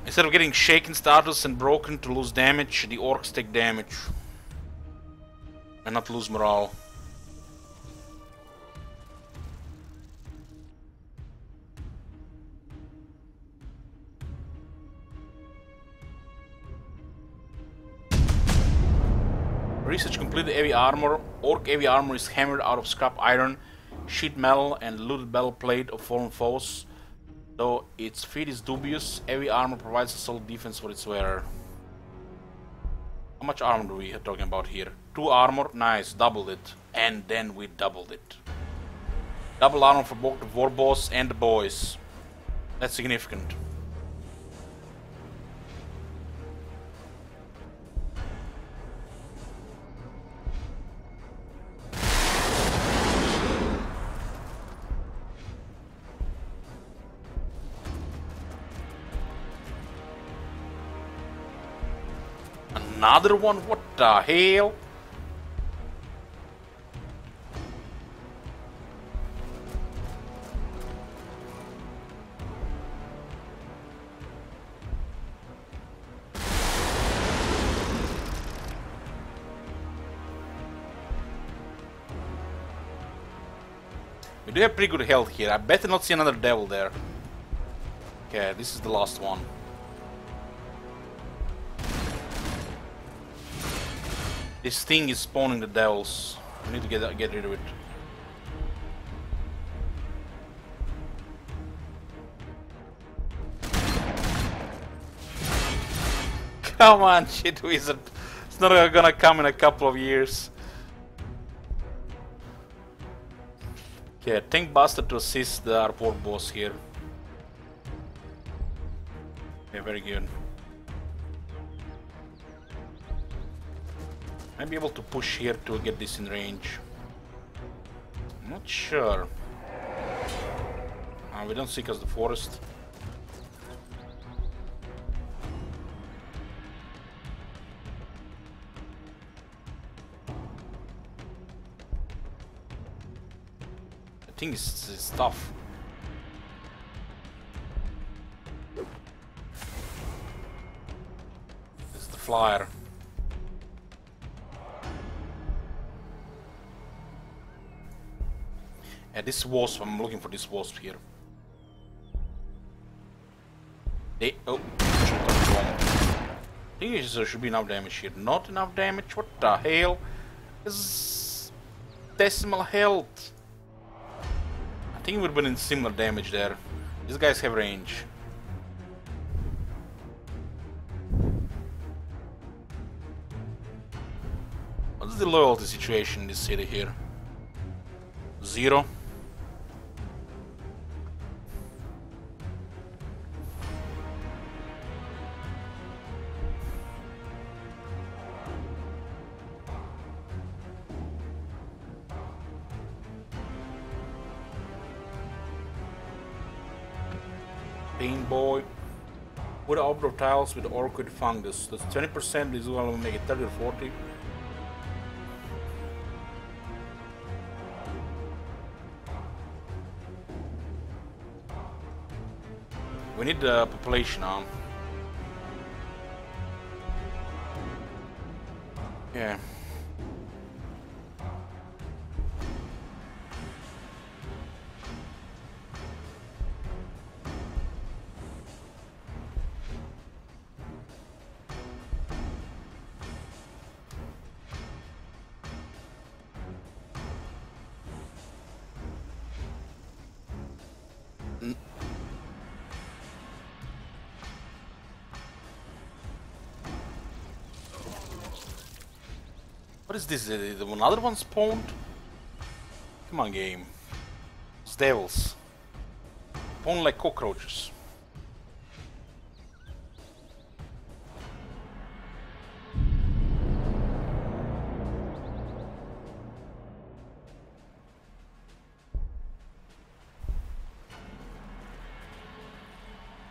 Speaker 1: Instead of getting shaken status and broken to lose damage, the orcs take damage. And not lose morale. Research completed heavy armor. Orc heavy armor is hammered out of scrap iron, sheet metal, and looted battle plate of fallen foes. Though its fit is dubious, heavy armor provides a solid defense for its wearer. How much armor do we are talking about here? 2 armor, nice, doubled it. And then we doubled it. Double armor for both the war boss and the boys. That's significant. Another one? What the hell? We do have pretty good health here. I better not see another devil there. Okay, this is the last one. This thing is spawning the devils. We need to get rid of it. Come on, shit wizard. It's not gonna come in a couple of years. Okay, tank buster to assist the airport boss here. Yeah, very good. Might be able to push here to get this in range. I'm not sure. We don't seek as the forest. I think it's tough. This is the flyer. Yeah, this wasp, I'm looking for this wasp here. Oh, I think there should be enough damage here. Not enough damage? What the hell? This is decimal health. I think it would have been in similar damage there. These guys have range. What's the loyalty situation in this city here? 0. Pain boy. Wood outdoor tiles with orchid fungus. That's 20%. This will make it 30 or 40. We need the population on. Yeah. What is this? Another one spawned? Come on, game. It's devils. Spawn like cockroaches.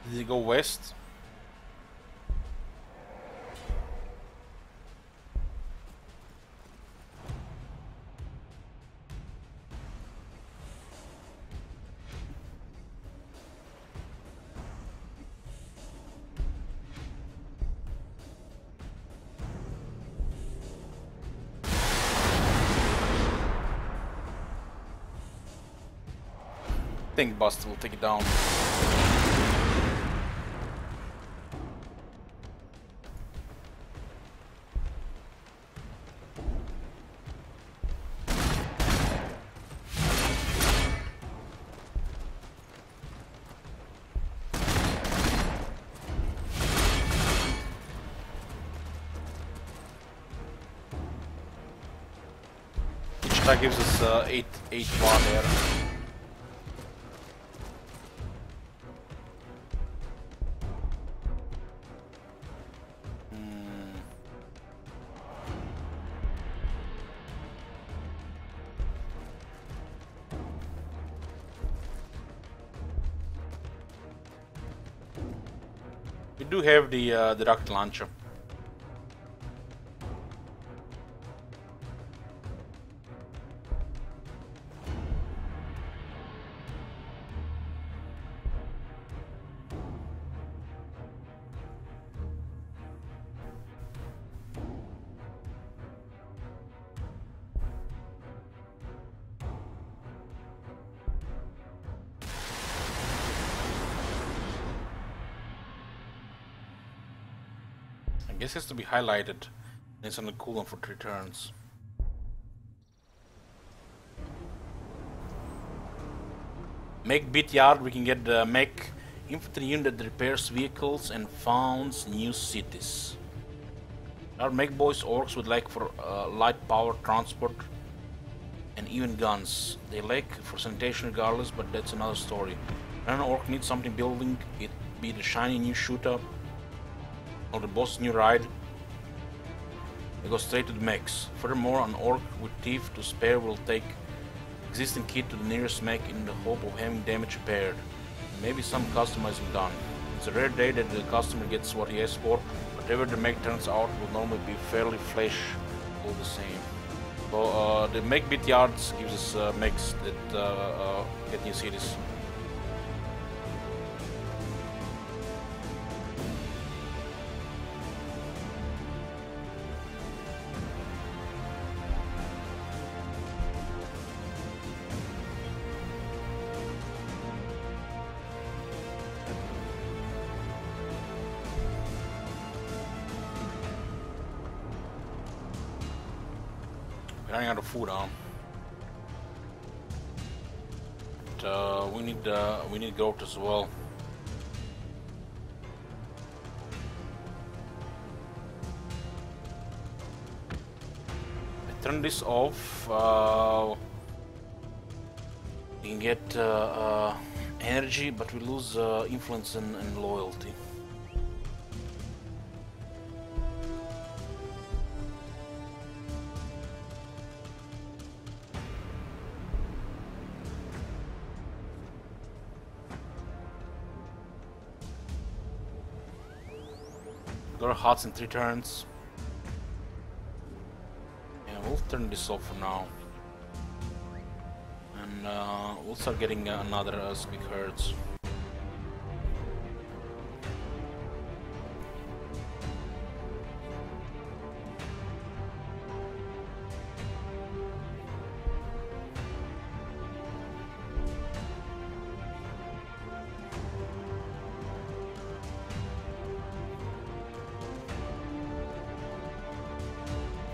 Speaker 1: Did he go west? I think Buster will take it down. Each attack gives us 8 bar there. We do have the rocket launcher. I guess it has to be highlighted. It's on the cooldown for 3 turns. Make bit yard, we can get the mech infantry unit that repairs vehicles and founds new cities. Our make boys orcs would like for light power transport and even guns. They lack for sanitation regardless, but that's another story. When an orc needs something building, it be the shiny new shooter or the boss new ride, they go straight to the mechs. Furthermore, an orc with teeth to spare will take existing kit to the nearest mech in the hope of having damage repaired. And maybe some customizing done. It's a rare day that the customer gets what he asks for. Whatever the mech turns out will normally be fairly flesh all the same. So the mech bit yards gives us mechs that get new cities. Running out of food, huh? But, we need growth as well. I turn this off. We can get energy, but we lose influence and loyalty. There are huts in 3 turns. Yeah, we'll turn this off for now. And we'll start getting another squeak herds.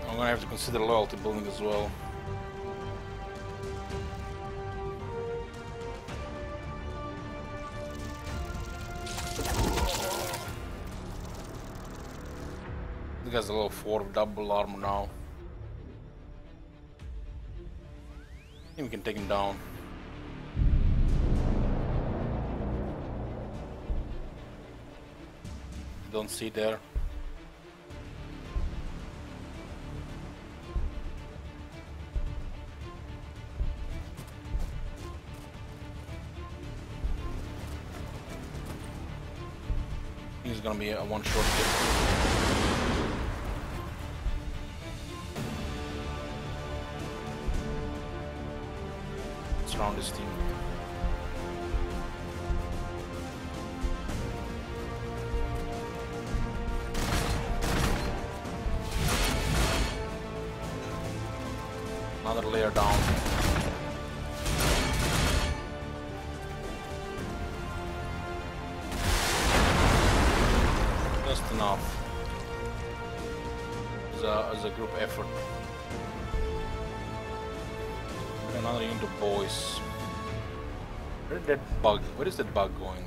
Speaker 1: I'm gonna have to consider loyalty building as well. This guy's a level 4 with double armor now. I think we can take him down. Don't see there. It's gonna be a one-shot hit. Surround this team. Another layer down. Just enough as a group effort. Another unit of boys. Where did that bug? Where is that bug going?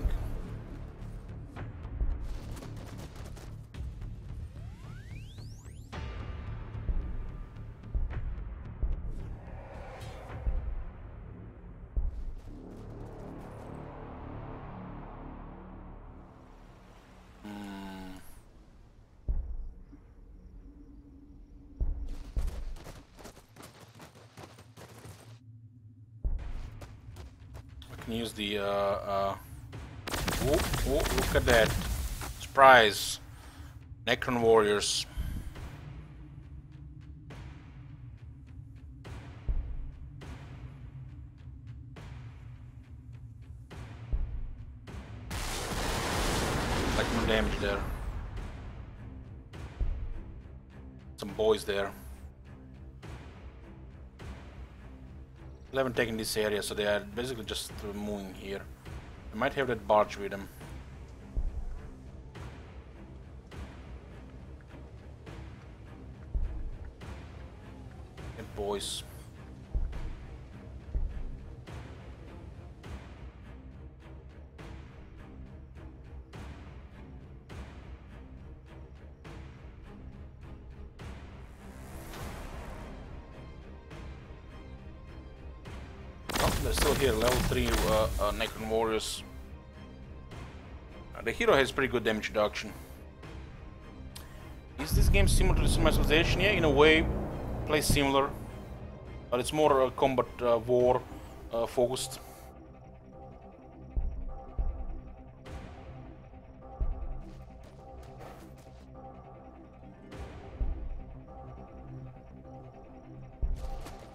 Speaker 1: Can use the oh, look at that. Surprise. Necron warriors. Like no damage there. Some boys there. They haven't taken this area, so they are basically just moving here. They might have that barge with them. Good boys. They're still here, level 3 Necron Warriors. The hero has pretty good damage reduction. Is this game similar to the Civilization? Yeah, in a way, plays similar, but it's more combat war focused.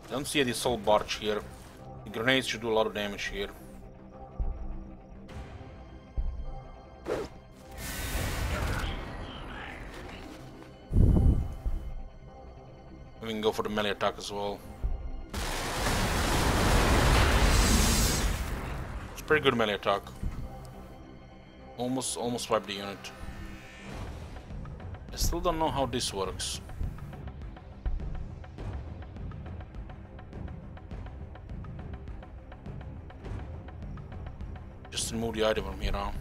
Speaker 1: I don't see the assault barge here. The grenades should do a lot of damage here. We can go for the melee attack as well. It's pretty good melee attack. Almost wiped the unit. I still don't know how this works. Just remove the item from here now.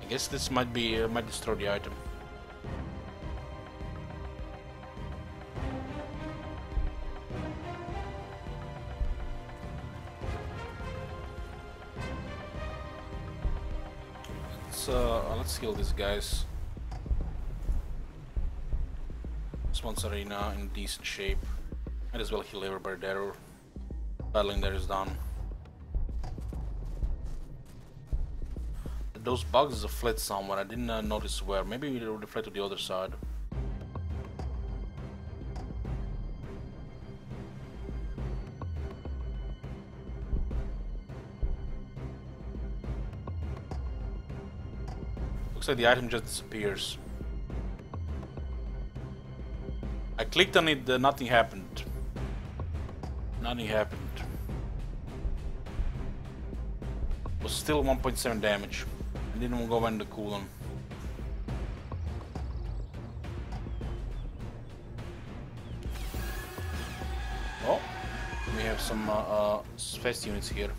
Speaker 1: I guess this might destroy the item. Let's heal these guys. This one's arena in decent shape. Might as well heal everybody there. Battling there is done. Those bugs have fled somewhere. I didn't notice where. Maybe they would fled to the other side. Looks like the item just disappears. I clicked on it, nothing happened. Nothing happened. It was still 1.7 damage. I didn't go in the cooldown. Oh, we have some fast units here.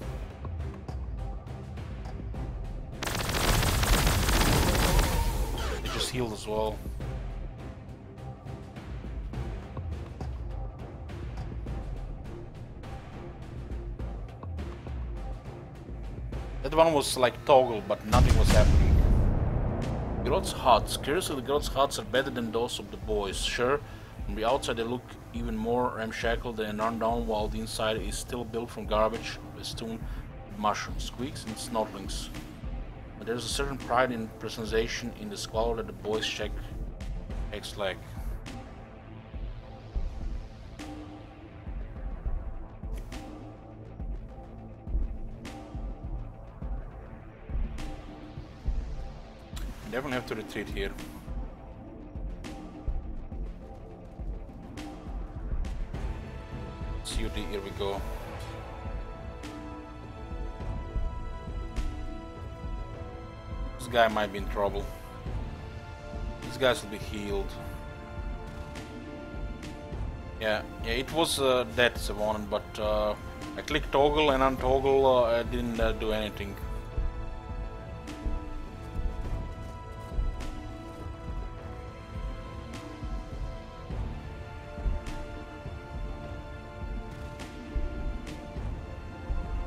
Speaker 1: They just healed as well. That one was like toggle, but nothing was happening. Grot's huts. Curiously, the Grot's huts are better than those of the boys. Sure, from the outside they look even more ramshackle and run down, while the inside is still built from garbage, festooned with mushrooms, squeaks and snortlings. But there's a certain pride in personalization in the squalor that the boys check like. Definitely have to retreat here. COD, here we go. This guy might be in trouble. These guys will be healed. Yeah, it was dead as I wanted, but I clicked toggle and untoggle, I didn't do anything.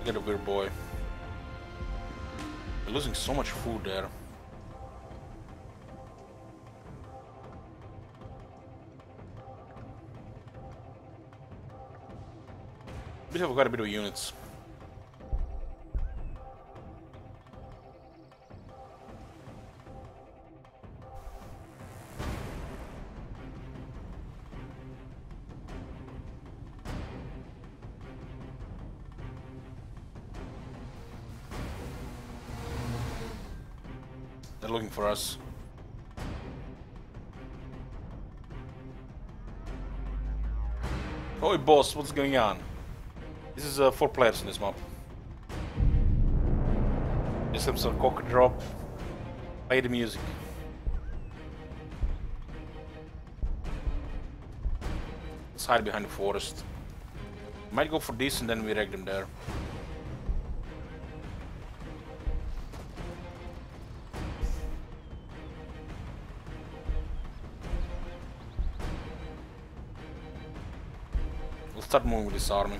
Speaker 1: Get a weird boy. They're losing so much food there. We have quite a bit of units. They're looking for us. Oi boss, what's going on? This is 4 players in this map. Just have some cock drop. Play the music. Let's hide behind the forest. Might go for this and then we wreck them there. start moving with this army.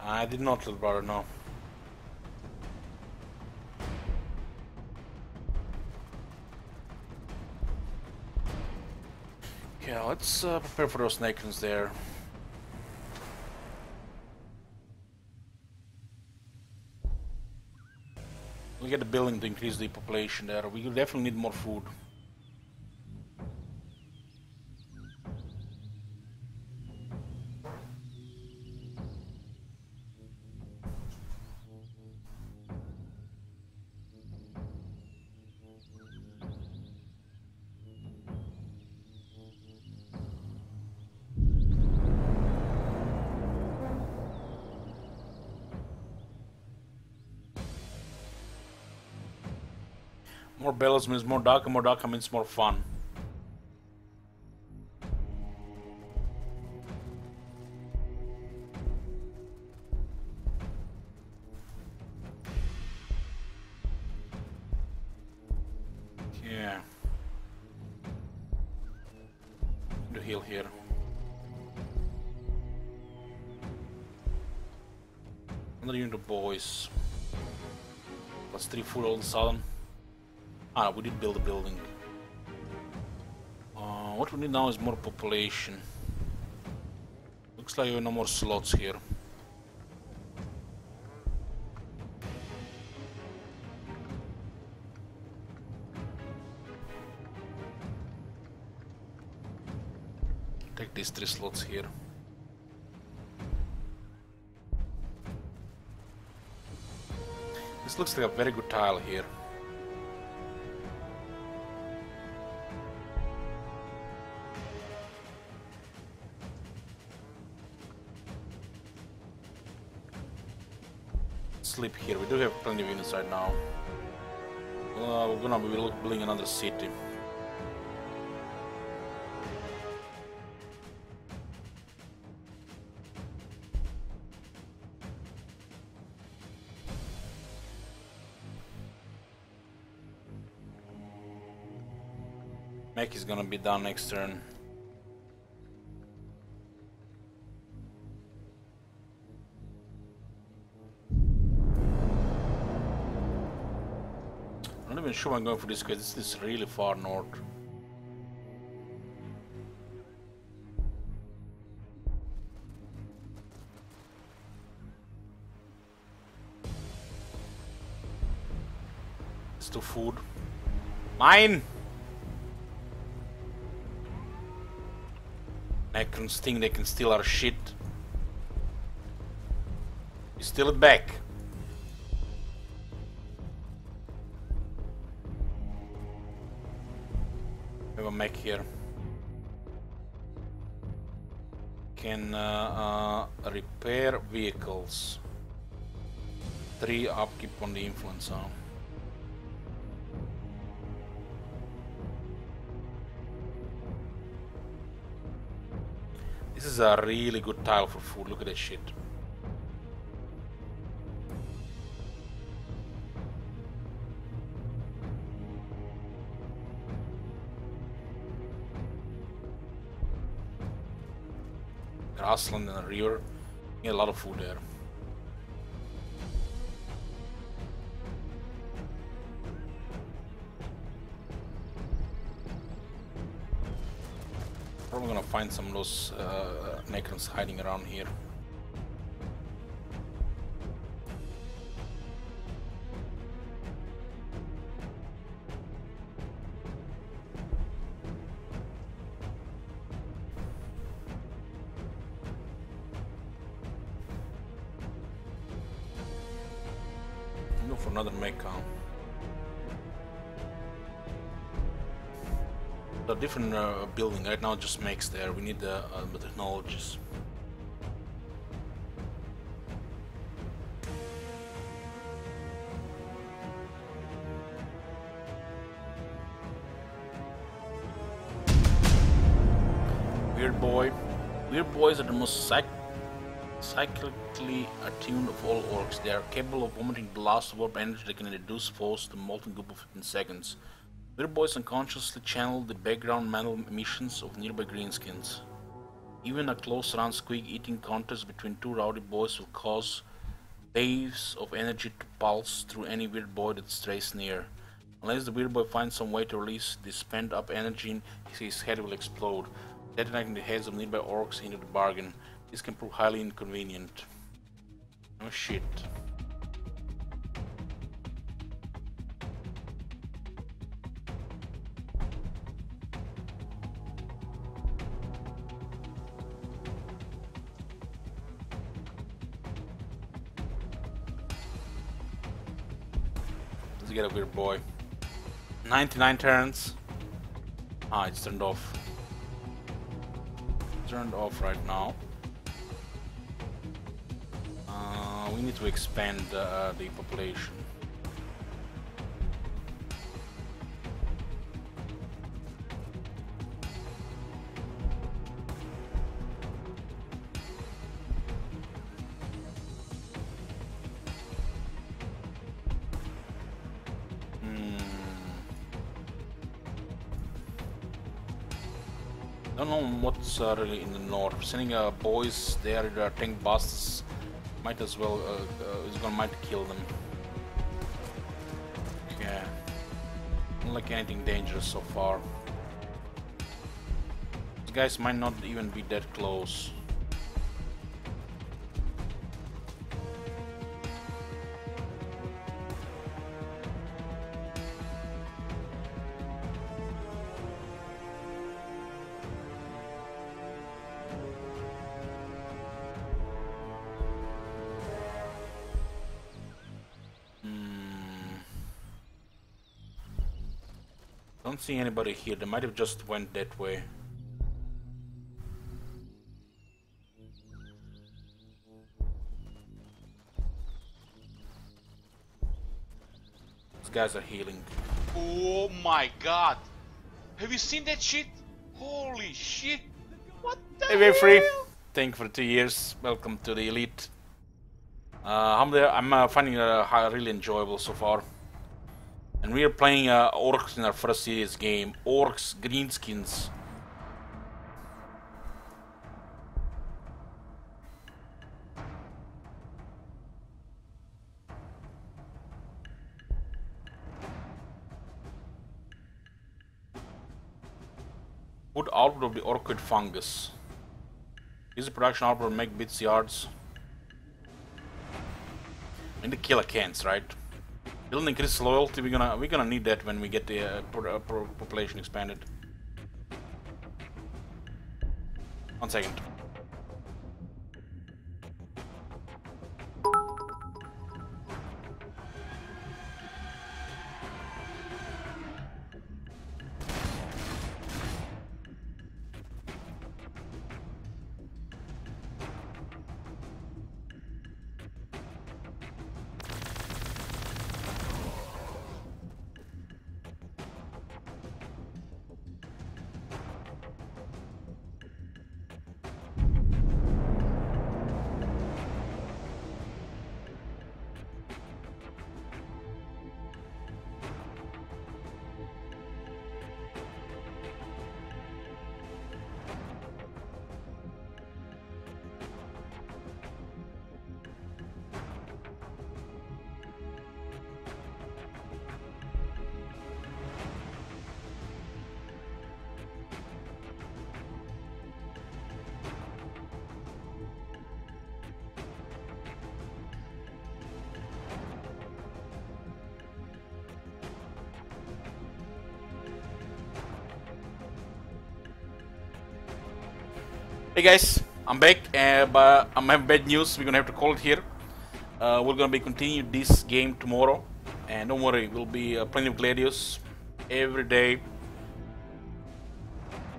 Speaker 1: I did not, little brother, no. Okay, let's prepare for those Nakens there. We'll get the building to increase the population there. We will definitely need more food. More bellows means more Daka means more fun. Yeah. The hill here. Another unit of boys. Plus 3 food all of a sudden. Ah, we did build a building. What we need now is more population. Looks like no more slots here. Take these 3 slots here. This looks like a very good tile here. Sleep here. We do have plenty of units right now. We're gonna be building another city. Mech is gonna be done next turn. I'm not even sure I'm going for this because this is really far north. It's too food. Mine! Necrons think they can steal our shit. You steal it back. We have a mech here. Can repair vehicles. 3 upkeep on the influence. This is a really good tile for food. Look at that shit. Grassland and a river. Get a lot of food there. Probably gonna find some of those Necrons hiding around here. Look for another mecha. A different building right now just makes there. We need the technologies. Weird boy. Weird boys are the most Cyclically attuned of all orcs. They are capable of vomiting blasts of warp energy that can reduce foes to a molten goop of 15 seconds. Weird boys unconsciously channel the background mental emissions of nearby greenskins. Even a close round squeak eating contest between two rowdy boys will cause waves of energy to pulse through any weird boy that strays near. Unless the weird boy finds some way to release the spent up energy, his head will explode, detonating the heads of nearby orcs into the bargain. This can prove highly inconvenient. Oh shit. Let's get a weird boy. 99 turns. Ah, it's turned off. Turned off right now. We need to expand the population. Don't know what's really in the north. Sending boys there, tank busters. Might as well, might kill them. Yeah. Not like anything dangerous so far. These guys might not even be that close. Don't see anybody here. They might have just went that way. These guys are healing.
Speaker 3: Oh my god! Have you seen that shit? Holy shit! What the
Speaker 1: Hey, we're
Speaker 3: hell?
Speaker 1: free. Thank you for 2 years. Welcome to the elite. I'm finding it really enjoyable so far. And we are playing Orks in our first serious game. Orks, greenskins. Wood output of the orchid fungus. Use the production output to make bits yards. And the killer cans, right? Building increase loyalty. We're gonna need that when we get the population expanded. 1 second. Hey guys, I'm back, but I have bad news. We're gonna have to call it here. We're gonna be continuing this game tomorrow, and don't worry, we'll be plenty of Gladius every day.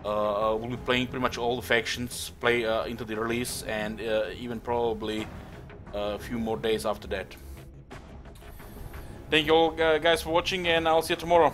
Speaker 1: We'll be playing pretty much all the factions, play into the release, and even probably a few more days after that. Thank you all guys for watching, and I'll see you tomorrow.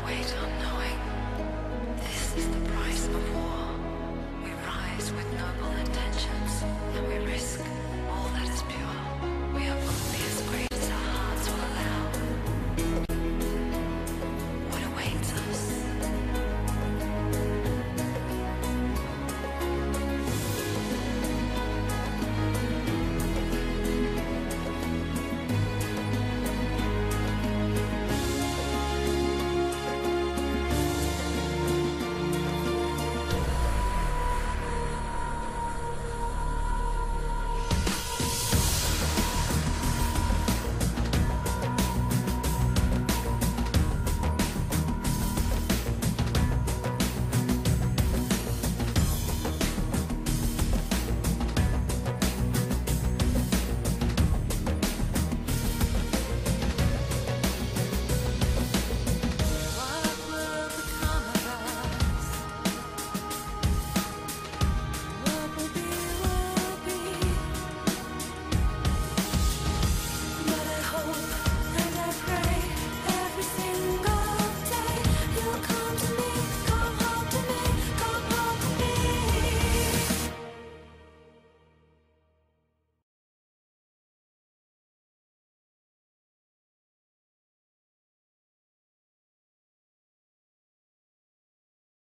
Speaker 4: Wait